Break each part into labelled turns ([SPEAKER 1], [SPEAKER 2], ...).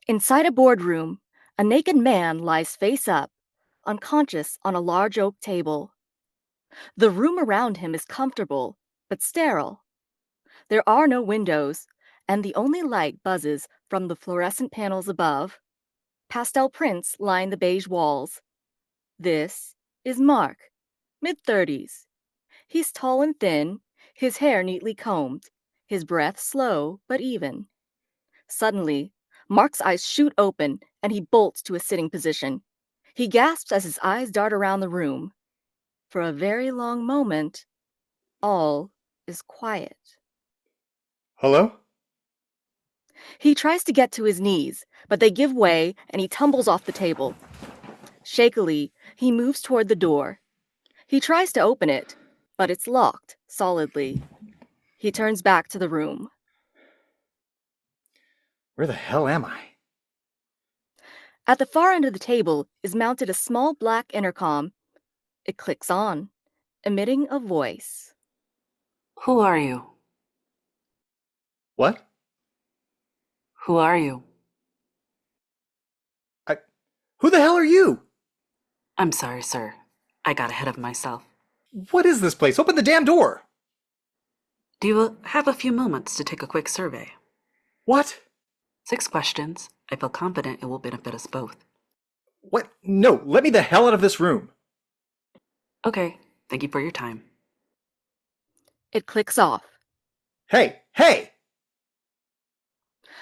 [SPEAKER 1] Inside a boardroom, a naked man lies face up, unconscious on a large oak table. The room around him is comfortable, but sterile. There are no windows, and the only light buzzes from the fluorescent panels above. Pastel prints line the beige walls. This is Mark, mid-30s. He's tall and thin, his hair neatly combed, his breath slow but even. Suddenly, Mark's eyes shoot open and he bolts to a sitting position. He gasps as his eyes dart around the room. For a very long moment, all is quiet.
[SPEAKER 2] Hello?
[SPEAKER 1] He tries to get to his knees, but they give way and he tumbles off the table. Shakily, he moves toward the door. He tries to open it, but it's locked solidly. He turns back to the room.
[SPEAKER 2] Where the hell am I?
[SPEAKER 1] At the far end of the table is mounted a small black intercom. It clicks on, emitting a voice.
[SPEAKER 3] Who are you?
[SPEAKER 2] What?
[SPEAKER 3] Who are you?
[SPEAKER 2] Who the hell are you?
[SPEAKER 3] I'm sorry, sir. I got ahead of myself.
[SPEAKER 2] What is this place? Open the damn door!
[SPEAKER 3] Do you have a few moments to take a quick survey?
[SPEAKER 2] What?
[SPEAKER 3] 6 questions. I feel confident it will benefit us both.
[SPEAKER 2] What? No, let me the hell out of this room.
[SPEAKER 3] Okay, thank you for your time.
[SPEAKER 1] It clicks off.
[SPEAKER 2] Hey!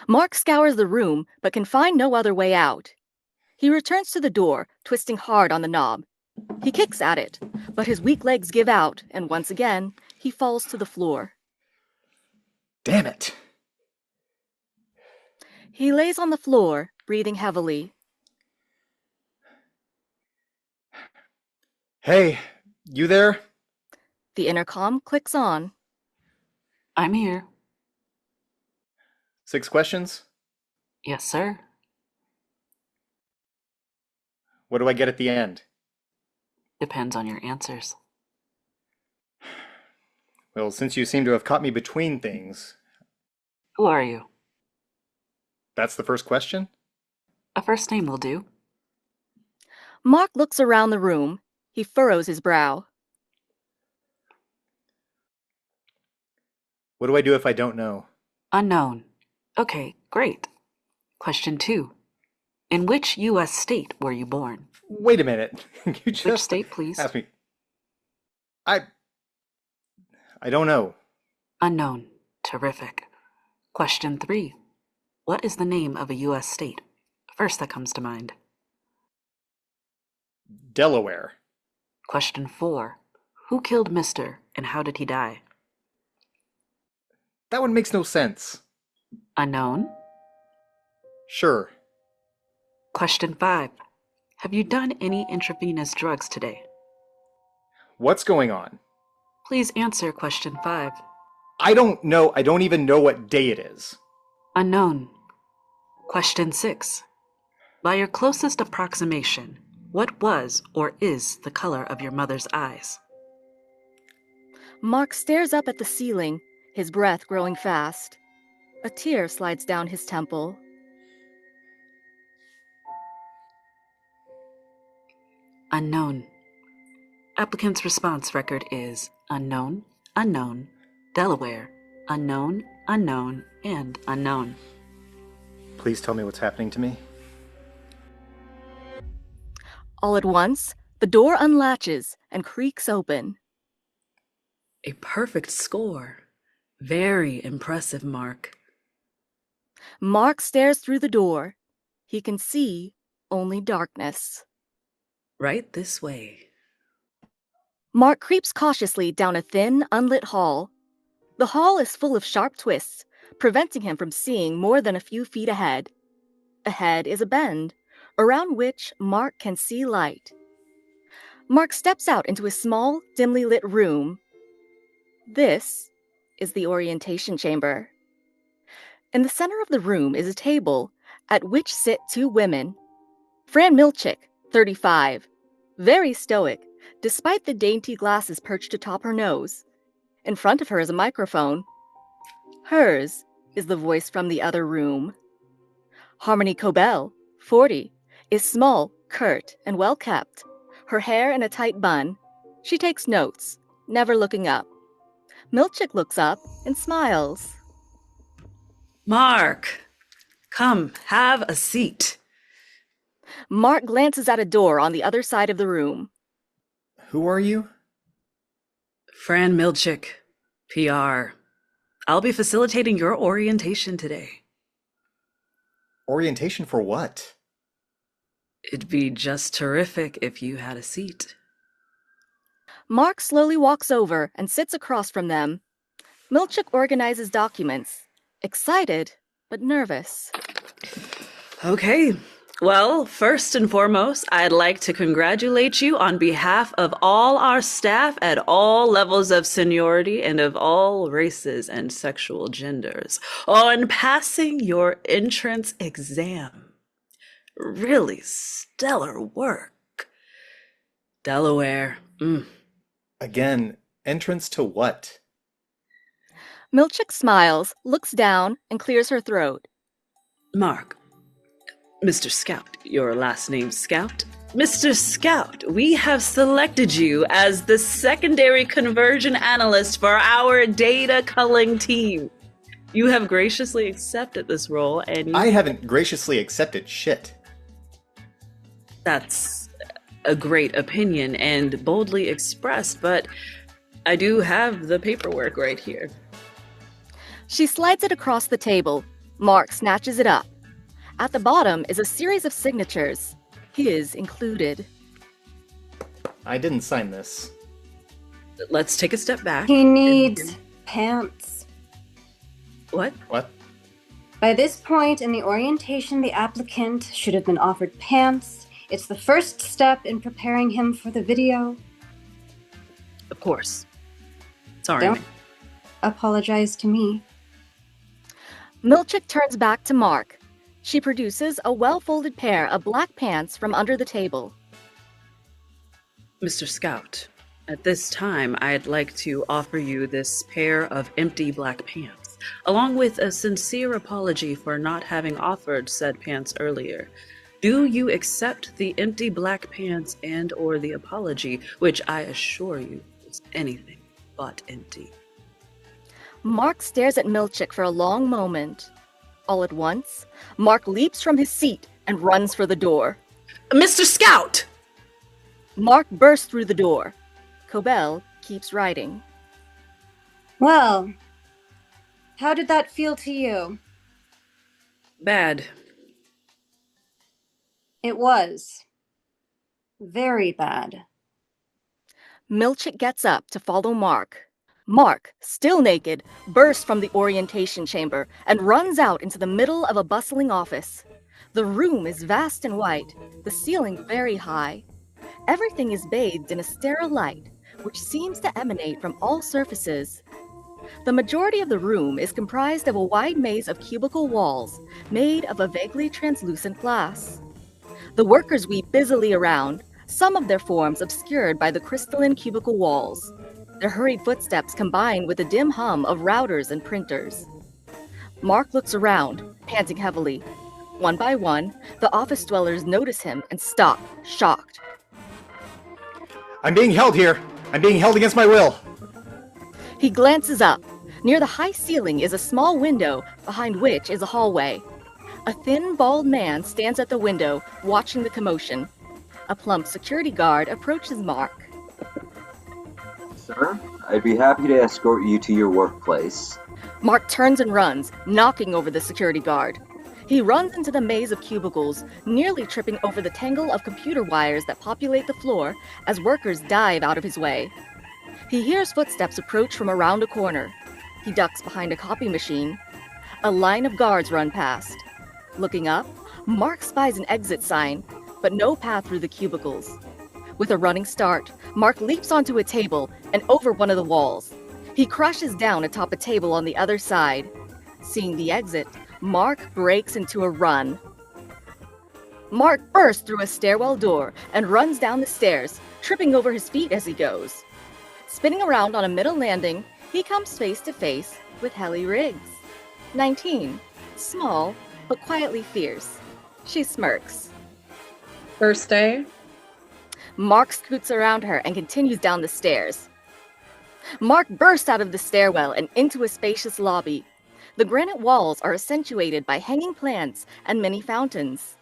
[SPEAKER 1] Mark scours the room, but can find no other way out. He returns to the door, twisting hard on the knob. He kicks at it, but his weak legs give out, and once again, he falls to the floor.
[SPEAKER 2] Damn it.
[SPEAKER 1] He lays on the floor, breathing heavily.
[SPEAKER 2] Hey, you there?
[SPEAKER 1] The intercom clicks on.
[SPEAKER 3] I'm here.
[SPEAKER 2] 6 questions?
[SPEAKER 3] Yes, sir.
[SPEAKER 2] What do I get at the end?
[SPEAKER 3] Depends on your answers.
[SPEAKER 2] Well, since you seem to have caught me between things...
[SPEAKER 3] Who are you?
[SPEAKER 2] That's the first question?
[SPEAKER 3] A first name will do.
[SPEAKER 1] Mark looks around the room. He furrows his brow.
[SPEAKER 2] What do I do if I don't know?
[SPEAKER 3] Unknown. Okay, great. Question 2. In which U.S. state were you born?
[SPEAKER 2] Wait a minute. You just
[SPEAKER 3] Which state, please?
[SPEAKER 2] asked me. I don't know.
[SPEAKER 3] Unknown. Terrific. Question 3. What is the name of a U.S. state? First that comes to mind.
[SPEAKER 2] Delaware.
[SPEAKER 3] Question 4. Who killed Mr. and how did he die?
[SPEAKER 2] That one makes no sense.
[SPEAKER 3] Unknown.
[SPEAKER 2] Sure.
[SPEAKER 3] Question 5. Have you done any intravenous drugs today?
[SPEAKER 2] What's going on?
[SPEAKER 3] Please answer question 5.
[SPEAKER 2] I don't know. I don't even know what day it is.
[SPEAKER 3] Unknown. Question 6. By your closest approximation, what was or is the color of your mother's eyes?
[SPEAKER 1] Mark stares up at the ceiling, his breath growing fast. A tear slides down his temple.
[SPEAKER 3] Unknown. Applicant's response record is unknown, unknown, Delaware, unknown, unknown, and unknown.
[SPEAKER 2] Please tell me what's happening to me.
[SPEAKER 1] All at once, the door unlatches and creaks open.
[SPEAKER 3] A perfect score. Very impressive, Mark.
[SPEAKER 1] Mark stares through the door. He can see only darkness.
[SPEAKER 3] Right this way.
[SPEAKER 1] Mark creeps cautiously down a thin, unlit hall. The hall is full of sharp twists, preventing him from seeing more than a few feet ahead. Ahead is a bend, around which Mark can see light. Mark steps out into a small, dimly lit room. This is the orientation chamber. In the center of the room is a table, at which sit 2 women. Fran Milchick, 35, very stoic, despite the dainty glasses perched atop her nose. In front of her is a microphone. Hers is the voice from the other room. Harmony Cobel, 40, is small, curt, and well-kept. Her hair in a tight bun. She takes notes, never looking up. Milchick looks up and smiles.
[SPEAKER 3] Mark, come, have a seat.
[SPEAKER 1] Mark glances at a door on the other side of the room.
[SPEAKER 2] Who are you?
[SPEAKER 3] Fran Milchick, PR. I'll be facilitating your orientation today.
[SPEAKER 2] Orientation for what?
[SPEAKER 3] It'd be just terrific if you had a seat.
[SPEAKER 1] Mark slowly walks over and sits across from them. Milchick organizes documents, excited but nervous.
[SPEAKER 3] Okay. Well, first and foremost, I'd like to congratulate you on behalf of all our staff at all levels of seniority and of all races and sexual genders on passing your entrance exam. Really stellar work. Delaware.
[SPEAKER 2] Again, entrance to what?
[SPEAKER 1] Milchick smiles, looks down, and clears her throat.
[SPEAKER 3] Mark. Mr. Scout, your last name Scout? Mr. Scout, we have selected you as the secondary conversion analyst for our data culling team. You have graciously accepted this role and
[SPEAKER 2] I haven't graciously accepted shit.
[SPEAKER 3] That's a great opinion and boldly expressed, but I do have the paperwork right here.
[SPEAKER 1] She slides it across the table. Mark snatches it up. At the bottom is a series of signatures, his included.
[SPEAKER 2] I didn't sign this.
[SPEAKER 3] Let's take a step back.
[SPEAKER 4] He needs pants.
[SPEAKER 3] What?
[SPEAKER 2] What?
[SPEAKER 4] By this point in the orientation, the applicant should have been offered pants. It's the first step in preparing him for the video.
[SPEAKER 3] Of course. Sorry.
[SPEAKER 4] Don't apologize to me.
[SPEAKER 1] Milchick turns back to Mark. She produces a well-folded pair of black pants from under the table.
[SPEAKER 3] Mr. Scout, at this time, I'd like to offer you this pair of empty black pants, along with a sincere apology for not having offered said pants earlier. Do you accept the empty black pants and or the apology, which I assure you is anything but empty?
[SPEAKER 1] Mark stares at Milchick for a long moment. All at once, Mark leaps from his seat and runs for the door.
[SPEAKER 3] Mr. Scout!
[SPEAKER 1] Mark bursts through the door. Cobel keeps writing.
[SPEAKER 4] Well, how did that feel to you?
[SPEAKER 3] Bad.
[SPEAKER 4] It was. Very bad.
[SPEAKER 1] Milchick gets up to follow Mark. Mark, still naked, bursts from the orientation chamber and runs out into the middle of a bustling office. The room is vast and white, the ceiling very high. Everything is bathed in a sterile light, which seems to emanate from all surfaces. The majority of the room is comprised of a wide maze of cubicle walls made of a vaguely translucent glass. The workers weep busily around, some of their forms obscured by the crystalline cubicle walls. Their hurried footsteps combine with the dim hum of routers and printers. Mark looks around, panting heavily. One by one, the office dwellers notice him and stop, shocked.
[SPEAKER 2] I'm being held here! I'm being held against my will!
[SPEAKER 1] He glances up. Near the high ceiling is a small window, behind which is a hallway. A thin, bald man stands at the window, watching the commotion. A plump security guard approaches Mark.
[SPEAKER 5] Sir, I'd be happy to escort you to your workplace.
[SPEAKER 1] Mark turns and runs, knocking over the security guard. He runs into the maze of cubicles, nearly tripping over the tangle of computer wires that populate the floor as workers dive out of his way. He hears footsteps approach from around a corner. He ducks behind a copy machine. A line of guards run past. Looking up, Mark spies an exit sign, but no path through the cubicles. With a running start, Mark leaps onto a table and over one of the walls. He crashes down atop a table on the other side. Seeing the exit, Mark breaks into a run. Mark bursts through a stairwell door and runs down the stairs, tripping over his feet as he goes. Spinning around on a middle landing, he comes face to face with Helly Riggs. 19, small, but quietly fierce. She smirks.
[SPEAKER 6] First day?
[SPEAKER 1] Mark scoots around her and continues down the stairs. Mark bursts out of the stairwell and into a spacious lobby. The granite walls are accentuated by hanging plants and many fountains.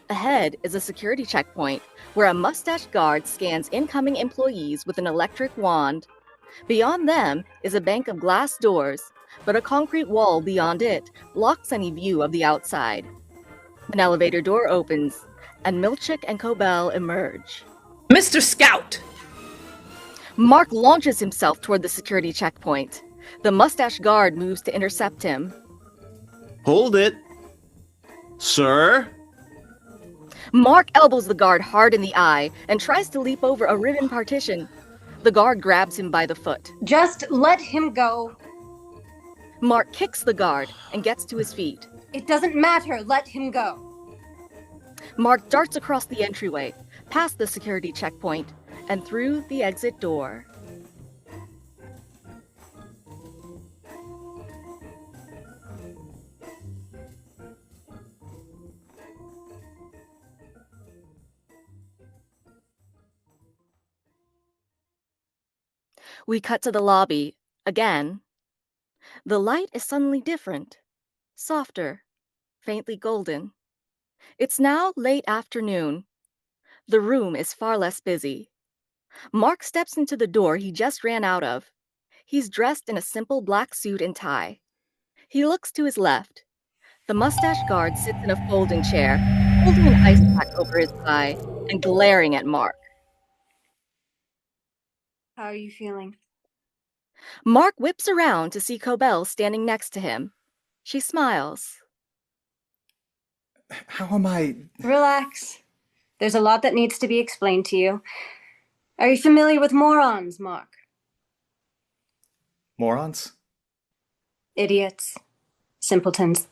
[SPEAKER 1] Ahead is a security checkpoint, where a mustached guard scans incoming employees with an electric wand. Beyond them is a bank of glass doors, but a concrete wall beyond it blocks any view of the outside. An elevator door opens, and Milchick and Cobel emerge.
[SPEAKER 3] Mr. Scout!
[SPEAKER 1] Mark launches himself toward the security checkpoint. The mustache guard moves to intercept him.
[SPEAKER 7] Hold it. Sir?
[SPEAKER 1] Mark elbows the guard hard in the eye and tries to leap over a riven partition. The guard grabs him by the foot.
[SPEAKER 4] Just let him go.
[SPEAKER 1] Mark kicks the guard and gets to his feet.
[SPEAKER 4] It doesn't matter. Let him go.
[SPEAKER 1] Mark darts across the entryway, past the security checkpoint, and through the exit door. We cut to the lobby, again. The light is suddenly different, softer, faintly golden. It's now late afternoon. The room is far less busy. Mark steps into the door he just ran out of. He's dressed in a simple black suit and tie. He looks to his left. The mustache guard sits in a folding chair, holding an ice pack over his eye and glaring at Mark.
[SPEAKER 4] How are you feeling?
[SPEAKER 1] Mark whips around to see Cobel standing next to him. She smiles.
[SPEAKER 2] How am I?
[SPEAKER 4] Relax. There's a lot that needs to be explained to you. Are you familiar with morons, Mark?
[SPEAKER 2] Morons?
[SPEAKER 4] Idiots. Simpletons.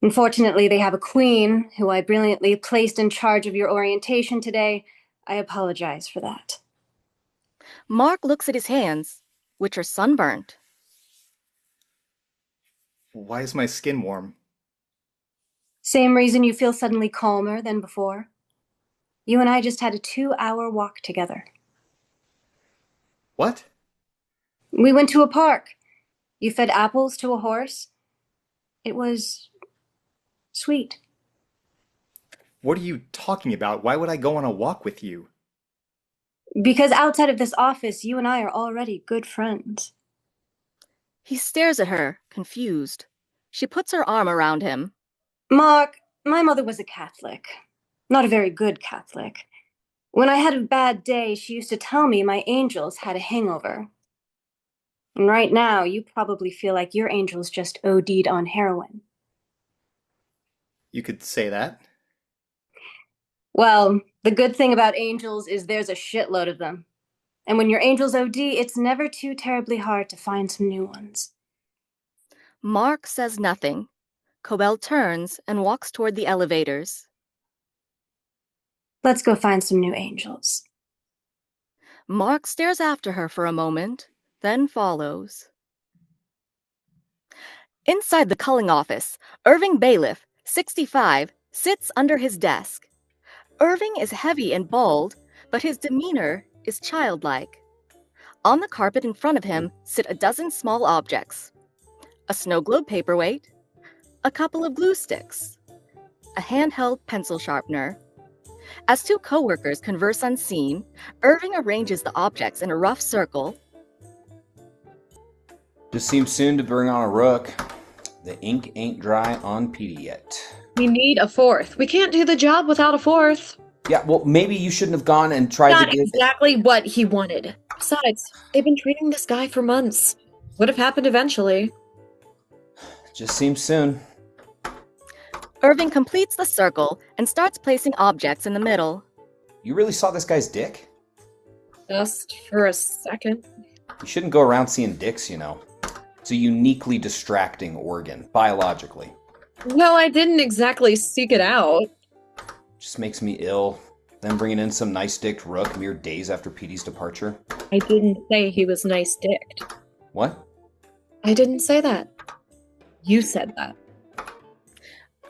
[SPEAKER 4] Unfortunately, they have a queen who I brilliantly placed in charge of your orientation today. I apologize for that.
[SPEAKER 1] Mark looks at his hands, which are sunburnt.
[SPEAKER 2] Why is my skin warm?
[SPEAKER 4] Same reason you feel suddenly calmer than before. You and I just had a 2-hour walk together.
[SPEAKER 2] What?
[SPEAKER 4] We went to a park. You fed apples to a horse. It was sweet.
[SPEAKER 2] What are you talking about? Why would I go on a walk with you?
[SPEAKER 4] Because outside of this office, you and I are already good friends.
[SPEAKER 1] He stares at her, confused. She puts her arm around him.
[SPEAKER 4] Mark, my mother was a Catholic. Not a very good Catholic. When I had a bad day, she used to tell me my angels had a hangover. And right now, you probably feel like your angels just OD'd on heroin.
[SPEAKER 2] You could say that.
[SPEAKER 4] Well, the good thing about angels is there's a shitload of them. And when your angels OD, it's never too terribly hard to find some new ones.
[SPEAKER 1] Mark says nothing. Cobel turns and walks toward the elevators.
[SPEAKER 4] Let's go find some new angels.
[SPEAKER 1] Mark stares after her for a moment, then follows. Inside the culling office, Irving Bailiff, 65, sits under his desk. Irving is heavy and bald, but his demeanor is childlike. On the carpet in front of him sit a dozen small objects. A snow globe paperweight, a couple of glue sticks, a handheld pencil sharpener. As two coworkers converse unseen, Irving arranges the objects in a rough circle.
[SPEAKER 8] Just seems soon to bring on a rook. The ink ain't dry on Petey yet.
[SPEAKER 6] We need a fourth. We can't do the job without a fourth.
[SPEAKER 8] Yeah, well, maybe you shouldn't have gone and tried
[SPEAKER 6] Not
[SPEAKER 8] to get...
[SPEAKER 6] exactly what he wanted. Besides, they've been treating this guy for months. Would have happened eventually.
[SPEAKER 8] Just seems soon.
[SPEAKER 1] Irving completes the circle and starts placing objects in the middle.
[SPEAKER 8] You really saw this guy's dick?
[SPEAKER 6] Just for a second.
[SPEAKER 8] You shouldn't go around seeing dicks, you know. It's a uniquely distracting organ, biologically.
[SPEAKER 6] Well, I didn't exactly seek it out.
[SPEAKER 8] Just makes me ill. Then bringing in some nice-dicked rook mere days after Petey's departure.
[SPEAKER 6] I didn't say he was nice-dicked.
[SPEAKER 8] What?
[SPEAKER 6] I didn't say that. You said that.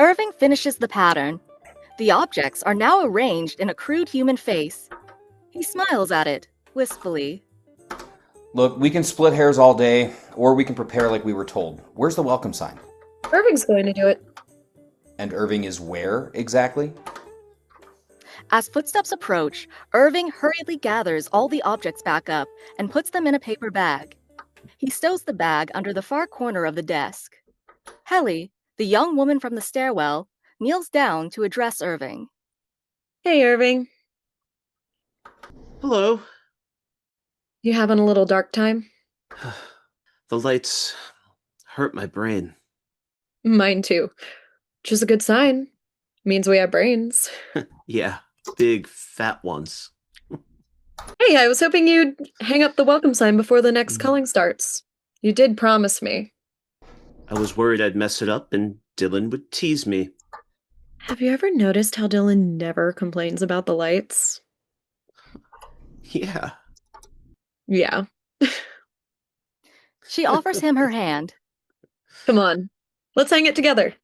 [SPEAKER 1] Irving finishes the pattern. The objects are now arranged in a crude human face. He smiles at it, wistfully.
[SPEAKER 8] Look, we can split hairs all day, or we can prepare like we were told. Where's the welcome sign?
[SPEAKER 6] Irving's going to do it.
[SPEAKER 8] And Irving is where, exactly?
[SPEAKER 1] As footsteps approach, Irving hurriedly gathers all the objects back up and puts them in a paper bag. He stows the bag under the far corner of the desk. Helly, the young woman from the stairwell, kneels down to address Irving.
[SPEAKER 6] Hey, Irving.
[SPEAKER 7] Hello.
[SPEAKER 6] You having a little dark time?
[SPEAKER 7] The lights hurt my brain.
[SPEAKER 6] Mine too. Which is a good sign. Means we have brains.
[SPEAKER 7] Yeah, big fat ones.
[SPEAKER 6] Hey, I was hoping you'd hang up the welcome sign before the next culling starts. You did promise me.
[SPEAKER 7] I was worried I'd mess it up and Dylan would tease me.
[SPEAKER 6] Have you ever noticed how Dylan never complains about the lights?
[SPEAKER 7] Yeah.
[SPEAKER 6] Yeah.
[SPEAKER 1] She offers him her hand.
[SPEAKER 6] Come on. Let's hang it together.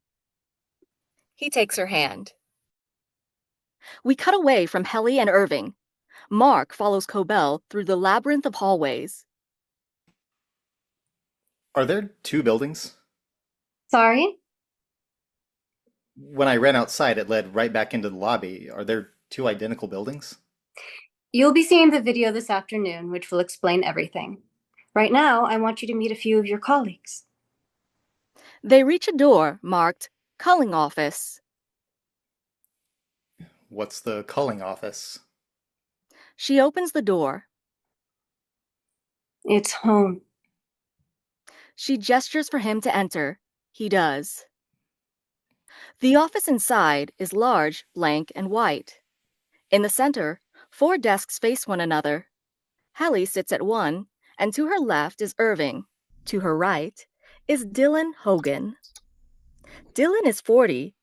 [SPEAKER 1] He takes her hand. We cut away from Helly and Irving. Mark follows Cobel through the labyrinth of hallways.
[SPEAKER 2] Are there two buildings?
[SPEAKER 4] Sorry?
[SPEAKER 2] When I ran outside, it led right back into the lobby. Are there two identical buildings?
[SPEAKER 4] You'll be seeing the video this afternoon, which will explain everything. Right now, I want you to meet a few of your colleagues.
[SPEAKER 1] They reach a door marked Culling Office.
[SPEAKER 2] What's the culling office?
[SPEAKER 1] She opens the door.
[SPEAKER 4] It's home.
[SPEAKER 1] She gestures for him to enter. He does. The office inside is large, blank, and white. In the center, 4 desks face one another. Helly sits at one, and to her left is Irving. To her right is Dylan Hogan. Dylan is 40,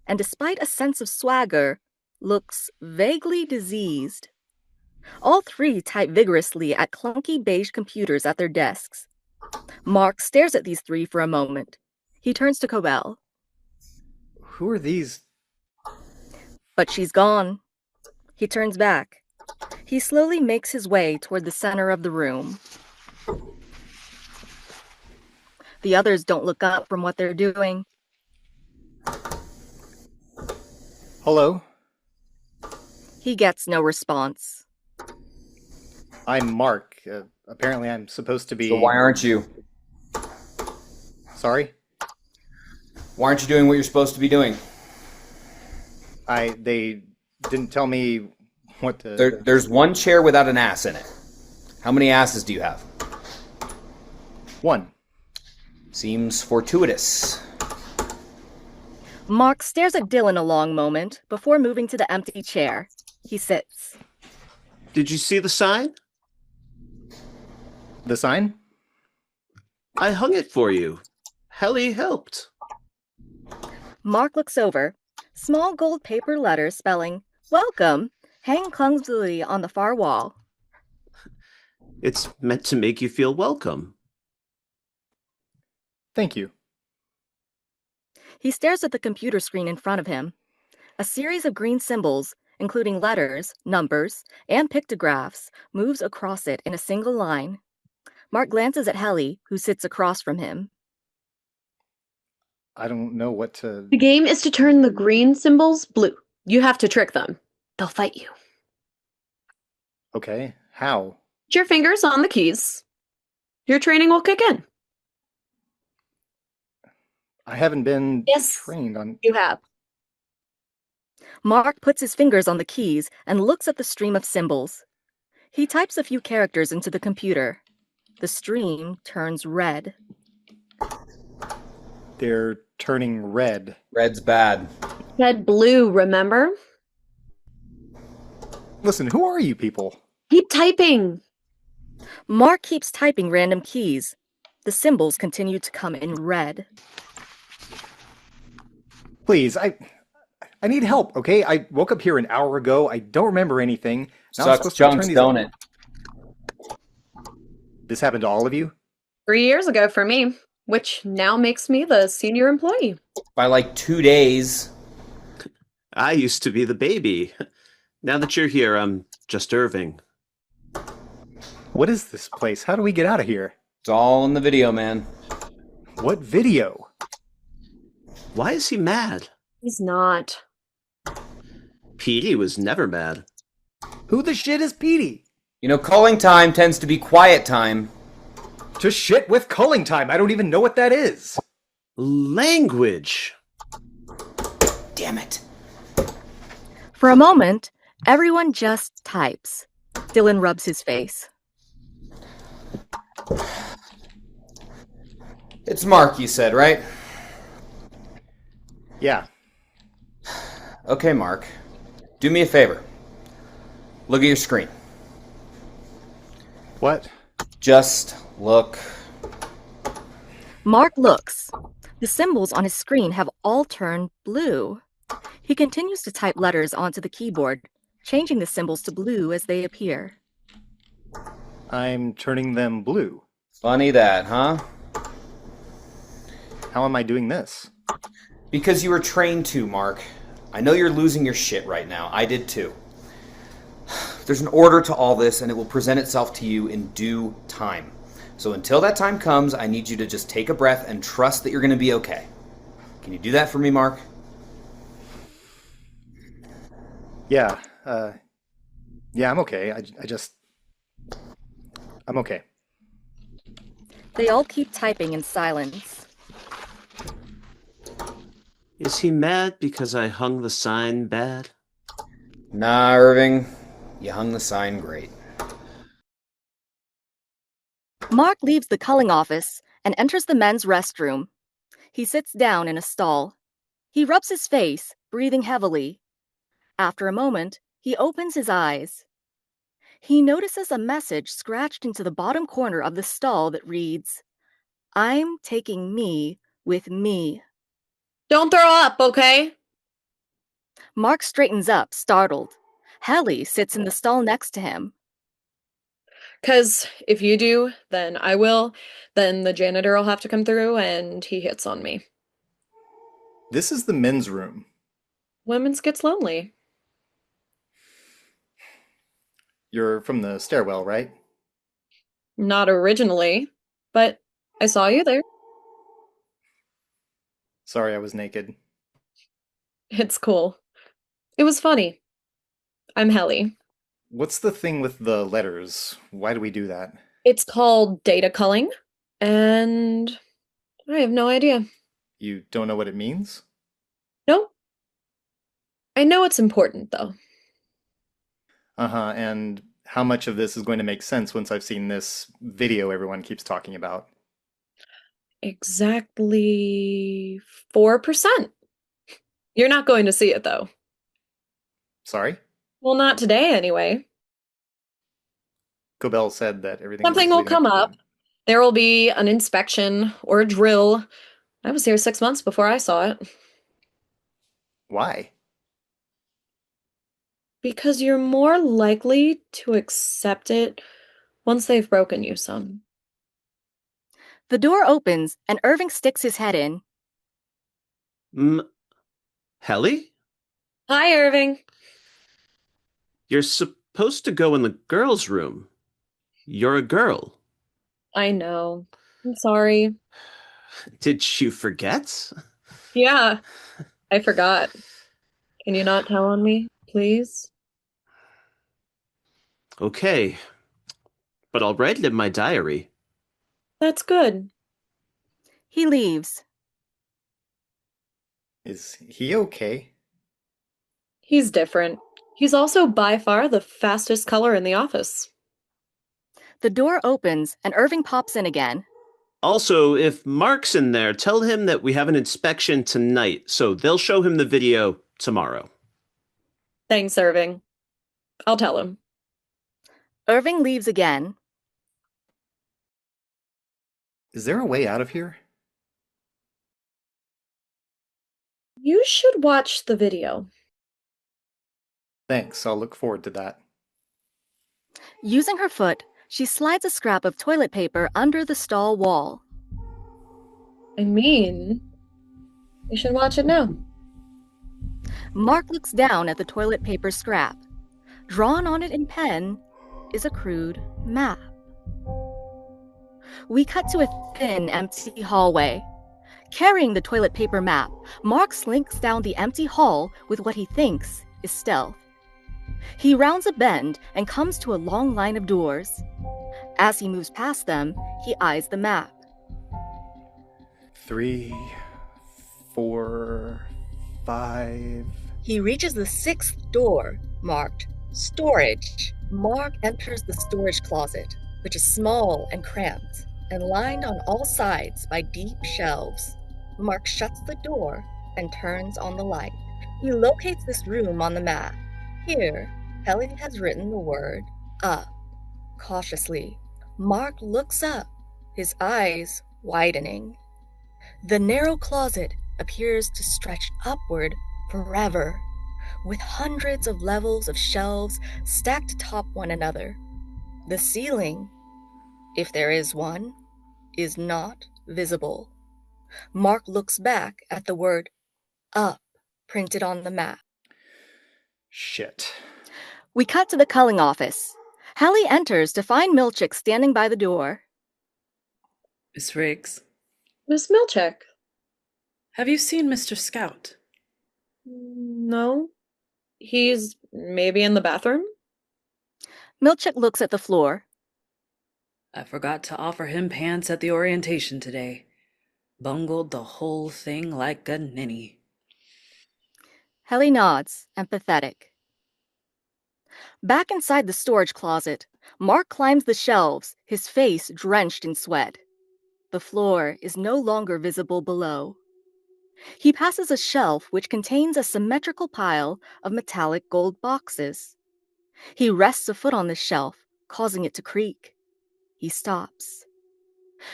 [SPEAKER 1] and despite a sense of swagger, looks vaguely diseased. All 3 type vigorously at clunky beige computers at their desks. Mark stares at these 3 for a moment. He turns to Cobel.
[SPEAKER 2] Who are these?
[SPEAKER 1] But she's gone. He turns back. He slowly makes his way toward the center of the room. The others don't look up from what they're doing.
[SPEAKER 2] Hello?
[SPEAKER 1] He gets no response.
[SPEAKER 2] I'm Mark. Apparently I'm supposed to be...
[SPEAKER 8] So why aren't you?
[SPEAKER 2] Sorry?
[SPEAKER 8] Why aren't you doing what you're supposed to be doing?
[SPEAKER 2] They didn't tell me what to...
[SPEAKER 8] There's one chair without an ass in it. How many asses do you have?
[SPEAKER 2] 1.
[SPEAKER 8] Seems fortuitous.
[SPEAKER 1] Mark stares at Dylan a long moment before moving to the empty chair. He sits.
[SPEAKER 7] Did you see the sign?
[SPEAKER 2] The sign?
[SPEAKER 7] I hung it for you. Helly helped.
[SPEAKER 1] Mark looks over. Small gold paper letters spelling, "Welcome," hang clumsily on the far wall.
[SPEAKER 7] It's meant to make you feel welcome.
[SPEAKER 2] Thank you.
[SPEAKER 1] He stares at the computer screen in front of him. A series of green symbols, including letters, numbers, and pictographs, moves across it in a single line. Mark glances at Helly, who sits across from him.
[SPEAKER 2] I don't know what to...
[SPEAKER 6] The game is to turn the green symbols blue. You have to trick them. They'll fight you.
[SPEAKER 2] Okay, how?
[SPEAKER 6] Put your fingers on the keys. Your training will kick in.
[SPEAKER 2] I haven't been trained on...
[SPEAKER 6] You have.
[SPEAKER 1] Mark puts his fingers on the keys and looks at the stream of symbols. He types a few characters into the computer. The stream turns red.
[SPEAKER 2] They're turning red.
[SPEAKER 8] Red's bad.
[SPEAKER 6] Said blue, remember?
[SPEAKER 2] Listen, who are you people?
[SPEAKER 6] Keep typing.
[SPEAKER 1] Mark keeps typing random keys. The symbols continue to come in red.
[SPEAKER 2] Please, I need help, okay? I woke up here an hour ago. I don't remember anything. Now I'm
[SPEAKER 8] Sucks
[SPEAKER 2] supposed to turn
[SPEAKER 8] chunks,
[SPEAKER 2] these...
[SPEAKER 8] don't it?
[SPEAKER 2] This happened to all of you?
[SPEAKER 6] 3 years ago for me. which now makes me the senior employee.
[SPEAKER 8] By like 2 days.
[SPEAKER 7] I used to be the baby. Now that you're here, I'm just Irving.
[SPEAKER 2] What is this place? How do we get out of here?
[SPEAKER 8] It's all in the video, man.
[SPEAKER 2] What video?
[SPEAKER 7] Why is he mad?
[SPEAKER 6] He's not.
[SPEAKER 7] Petey was never mad.
[SPEAKER 2] Who the shit is Petey?
[SPEAKER 8] You know, calling time tends to be quiet time.
[SPEAKER 2] To shit with culling time. I don't even know what that is.
[SPEAKER 7] Language!
[SPEAKER 8] Damn it.
[SPEAKER 1] For a moment, everyone just types. Dylan rubs his face.
[SPEAKER 8] It's Mark, you said, right?
[SPEAKER 2] Yeah.
[SPEAKER 8] Okay, Mark. Do me a favor. Look at your screen.
[SPEAKER 2] What?
[SPEAKER 8] Just look.
[SPEAKER 1] Mark looks. The symbols on his screen have all turned blue. He continues to type letters onto the keyboard, changing the symbols to blue as they appear.
[SPEAKER 2] I'm turning them blue.
[SPEAKER 8] Funny that, huh?
[SPEAKER 2] How am I doing this?
[SPEAKER 8] Because you were trained to, Mark. I know you're losing your shit right now. I did too. There's an order to all this, and it will present itself to you in due time. So until that time comes, I need you to just take a breath and trust that you're going to be okay. Can you do that for me, Mark?
[SPEAKER 2] Yeah, I'm okay. I'm okay.
[SPEAKER 1] They all keep typing in silence.
[SPEAKER 7] Is he mad because I hung the sign bad?
[SPEAKER 8] Nah, Irving. You hung the sign great.
[SPEAKER 1] Mark leaves the culling office and enters the men's restroom. He sits down in a stall. He rubs his face, breathing heavily. After a moment, he opens his eyes. He notices a message scratched into the bottom corner of the stall that reads, "I'm taking me with me."
[SPEAKER 6] Don't throw up, okay?
[SPEAKER 1] Mark straightens up, startled. Helly sits in the stall next to him.
[SPEAKER 6] 'Cause if you do, then I will. Then the janitor will have to come through and he hits on me.
[SPEAKER 2] This is the men's room.
[SPEAKER 6] Women's gets lonely.
[SPEAKER 2] You're from the stairwell, right?
[SPEAKER 6] Not originally, but I saw you there.
[SPEAKER 2] Sorry I was naked.
[SPEAKER 6] It's cool. It was funny. I'm Helly.
[SPEAKER 2] What's the thing with the letters? Why do we do that?
[SPEAKER 6] It's called data culling, and I have no idea.
[SPEAKER 2] You don't know what it means?
[SPEAKER 6] No? I know it's important, though.
[SPEAKER 2] Uh-huh, and how much of this is going to make sense once I've seen this video everyone keeps talking about?
[SPEAKER 6] Exactly 4%. You're not going to see it, though.
[SPEAKER 2] Sorry?
[SPEAKER 6] Well, not today, anyway.
[SPEAKER 2] Cobel said that everything
[SPEAKER 6] Something
[SPEAKER 2] was
[SPEAKER 6] will
[SPEAKER 2] leading
[SPEAKER 6] come
[SPEAKER 2] to
[SPEAKER 6] up. There will be an inspection or a drill. I was here 6 months before I saw it.
[SPEAKER 2] Why?
[SPEAKER 6] Because you're more likely to accept it once they've broken you some.
[SPEAKER 1] The door opens and Irving sticks his head in.
[SPEAKER 7] Helly?
[SPEAKER 6] Hi, Irving.
[SPEAKER 7] You're supposed to go in the girls' room. You're a girl.
[SPEAKER 6] I know. I'm sorry.
[SPEAKER 7] Did you forget?
[SPEAKER 6] Yeah, I forgot. Can you not tell on me, please?
[SPEAKER 7] Okay. But I'll write it in my diary.
[SPEAKER 6] That's good.
[SPEAKER 1] He leaves.
[SPEAKER 2] Is he okay?
[SPEAKER 6] He's different. He's also by far the fastest color in the office.
[SPEAKER 1] The door opens and Irving pops in again.
[SPEAKER 7] Also, if Mark's in there, tell him that we have an inspection tonight, so they'll show him the video tomorrow.
[SPEAKER 6] Thanks, Irving. I'll tell him.
[SPEAKER 1] Irving leaves again.
[SPEAKER 2] Is there a way out of here?
[SPEAKER 6] You should watch the video.
[SPEAKER 2] Thanks, I'll look forward to that.
[SPEAKER 1] Using her foot, she slides a scrap of toilet paper under the stall wall.
[SPEAKER 6] I mean, we should watch it now.
[SPEAKER 1] Mark looks down at the toilet paper scrap. Drawn on it in pen is a crude map. We cut to a thin, empty hallway. Carrying the toilet paper map, Mark slinks down the empty hall with what he thinks is stealth. He rounds a bend and comes to a long line of doors. As he moves past them, he eyes the map.
[SPEAKER 2] 3, 4, 5.
[SPEAKER 1] He reaches the 6th door, marked Storage. Mark enters the storage closet, which is small and cramped, and lined on all sides by deep shelves. Mark shuts the door and turns on the light. He locates this room on the map. Here, Helly has written the word up. Cautiously, Mark looks up, his eyes widening. The narrow closet appears to stretch upward forever, with hundreds of levels of shelves stacked atop one another. The ceiling, if there is one, is not visible. Mark looks back at the word up printed on the map.
[SPEAKER 2] Shit.
[SPEAKER 1] We cut to the culling office. Helly enters to find Milchick standing by the door.
[SPEAKER 3] Miss Riggs,
[SPEAKER 6] Miss Milchick.
[SPEAKER 3] have you seen Mr. Scout?
[SPEAKER 6] No. He's maybe in the bathroom?
[SPEAKER 1] Milchick looks at the floor.
[SPEAKER 3] I forgot to offer him pants at the orientation today. Bungled the whole thing like a ninny.
[SPEAKER 1] Helly nods, empathetic. Back inside the storage closet, Mark climbs the shelves, his face drenched in sweat. The floor is no longer visible below. He passes a shelf which contains a symmetrical pile of metallic gold boxes. He rests a foot on the shelf, causing it to creak. He stops.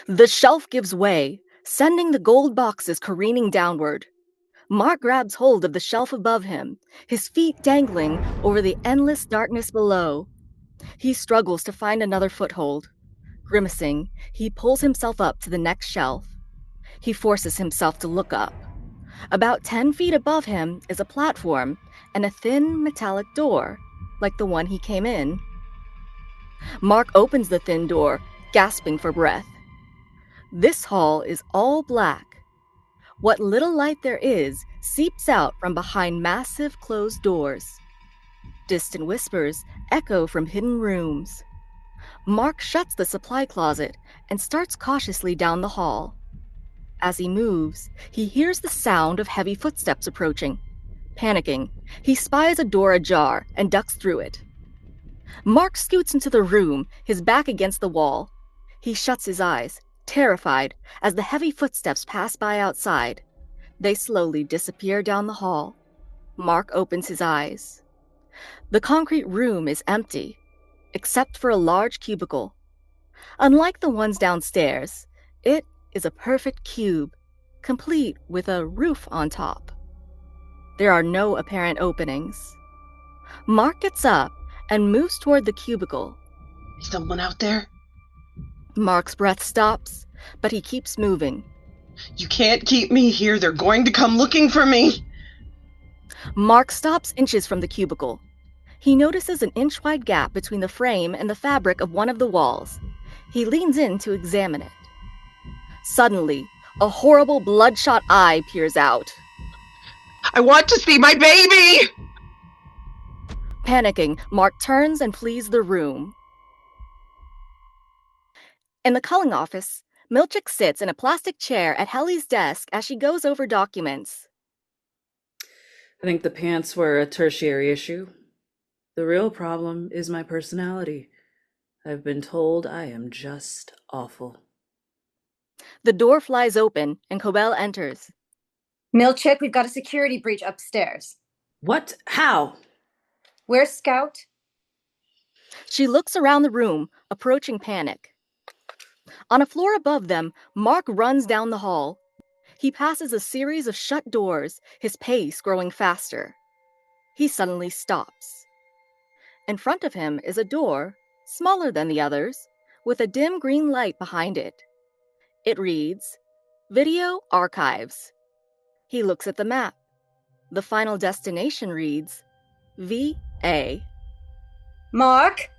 [SPEAKER 1] The shelf gives way, sending the gold boxes careening downward. Mark grabs hold of the shelf above him, his feet dangling over the endless darkness below. He struggles to find another foothold. Grimacing, he pulls himself up to the next shelf. He forces himself to look up. About 10 feet above him is a platform and a thin metallic door, like the one he came in. Mark opens the thin door, gasping for breath. This hall is all black. What little light there is seeps out from behind massive closed doors. Distant whispers echo from hidden rooms. Mark shuts the supply closet and starts cautiously down the hall. As he moves, he hears the sound of heavy footsteps approaching. Panicking, he spies a door ajar and ducks through it. Mark scoots into the room, his back against the wall. He shuts his eyes, terrified, as the heavy footsteps pass by outside. They slowly disappear down the hall. Mark opens his eyes. The concrete room is empty, except for a large cubicle. Unlike the ones downstairs, it is a perfect cube, complete with a roof on top. There are no apparent openings. Mark gets up and moves toward the cubicle.
[SPEAKER 9] Is someone out there?
[SPEAKER 1] Mark's breath stops, but he keeps moving.
[SPEAKER 9] You can't keep me here. They're going to come looking for me.
[SPEAKER 1] Mark stops inches from the cubicle. He notices an inch-wide gap between the frame and the fabric of one of the walls. He leans in to examine it. Suddenly, a horrible bloodshot eye peers out.
[SPEAKER 9] I want to see my baby!
[SPEAKER 1] Panicking, Mark turns and flees the room. In the culling office, Milchick sits in a plastic chair at Helly's desk as she goes over documents.
[SPEAKER 3] I think the pants were a tertiary issue. The real problem is my personality. I've been told I am just awful.
[SPEAKER 1] The door flies open and Cobel enters.
[SPEAKER 4] Milchick, we've got a security breach upstairs.
[SPEAKER 3] What? How?
[SPEAKER 4] Where's Scout?
[SPEAKER 1] She looks around the room, approaching panic. On a floor above them, Mark runs down the hall. He passes a series of shut doors, his pace growing faster. He suddenly stops. In front of him is a door, smaller than the others, with a dim green light behind it. It reads, Video archives. He looks at the map. The final destination reads VA.
[SPEAKER 4] Mark?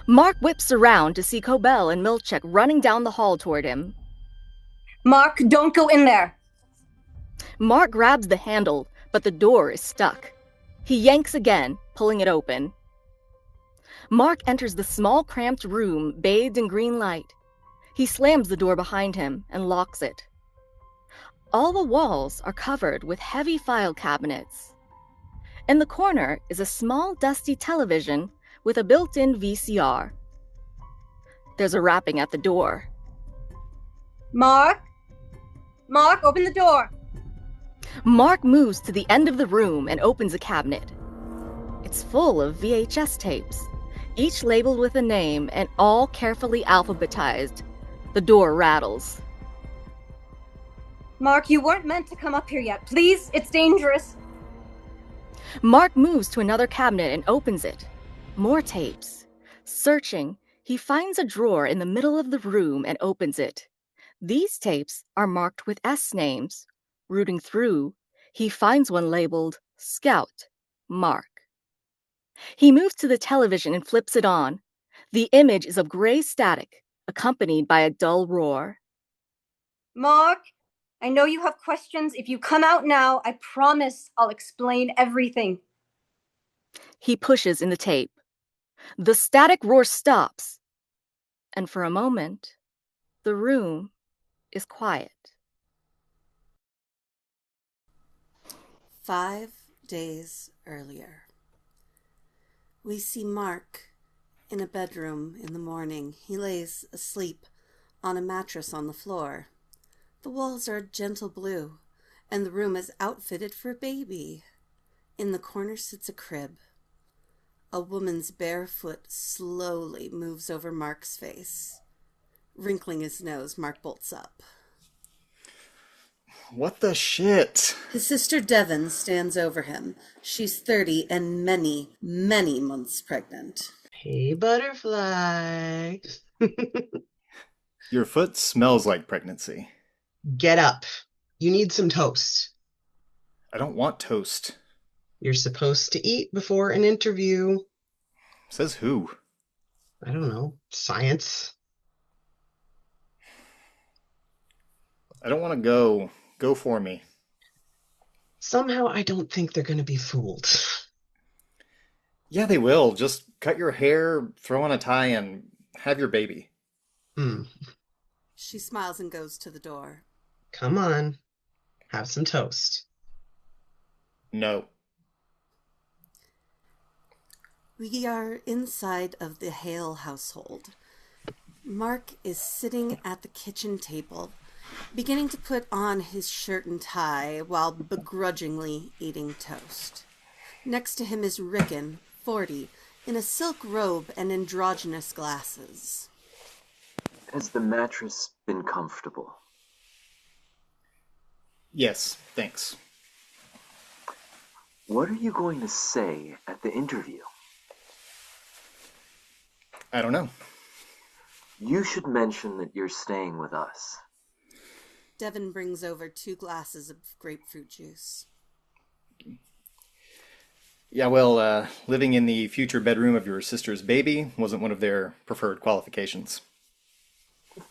[SPEAKER 1] Mark whips around to see Cobel and Milchick running down the hall toward him.
[SPEAKER 4] Mark, don't go in there.
[SPEAKER 1] Mark grabs the handle, but the door is stuck. He yanks again, pulling it open. Mark enters the small, cramped room bathed in green light. He slams the door behind him and locks it. All the walls are covered with heavy file cabinets. In the corner is a small, dusty television with a built-in VCR. There's a rapping at the door.
[SPEAKER 4] Mark? Mark, open the door.
[SPEAKER 1] Mark moves to the end of the room and opens a cabinet. It's full of VHS tapes, each labeled with a name and all carefully alphabetized. The door rattles.
[SPEAKER 4] Mark, you weren't meant to come up here yet. Please, it's dangerous.
[SPEAKER 1] Mark moves to another cabinet and opens it. More tapes. Searching, he finds a drawer in the middle of the room and opens it. These tapes are marked with S names. Rooting through, he finds one labeled Scout, Mark. He moves to the television and flips it on. The image is of gray static, accompanied by a dull roar.
[SPEAKER 4] Mark, I know you have questions. If you come out now, I promise I'll explain everything.
[SPEAKER 1] He pushes in the tape. The static roar stops, and for a moment, the room is quiet.
[SPEAKER 10] 5 days earlier. We see Mark in a bedroom in the morning. He lays asleep on a mattress on the floor. The walls are gentle blue, and the room is outfitted for a baby. In the corner sits a crib. A woman's bare foot slowly moves over Mark's face. Wrinkling his nose, Mark bolts up.
[SPEAKER 2] What the shit?
[SPEAKER 10] His sister Devon stands over him. She's 30 and many, many months pregnant.
[SPEAKER 9] Hey, butterfly.
[SPEAKER 2] Your foot smells like pregnancy.
[SPEAKER 9] Get up. You need some toast.
[SPEAKER 2] I don't want toast.
[SPEAKER 9] You're supposed to eat before an interview.
[SPEAKER 2] Says who?
[SPEAKER 9] I don't know. Science.
[SPEAKER 2] I don't want to go. Go for me.
[SPEAKER 9] Somehow I don't think they're going to be fooled.
[SPEAKER 2] Yeah, they will. Just cut your hair, throw on a tie, and have your baby.
[SPEAKER 10] She smiles and goes to the door.
[SPEAKER 9] Come on. Have some toast.
[SPEAKER 2] No.
[SPEAKER 10] We are inside of the Hale household. Mark is sitting at the kitchen table, beginning to put on his shirt and tie while begrudgingly eating toast. Next to him is Ricken, 40, in a silk robe and androgynous glasses.
[SPEAKER 5] Has the mattress been comfortable?
[SPEAKER 2] Yes, thanks.
[SPEAKER 5] What are you going to say at the interview?
[SPEAKER 2] I don't know.
[SPEAKER 5] You should mention that you're staying with us.
[SPEAKER 10] Devon brings over 2 glasses of grapefruit juice.
[SPEAKER 2] Yeah, well, living in the future bedroom of your sister's baby wasn't one of their preferred qualifications.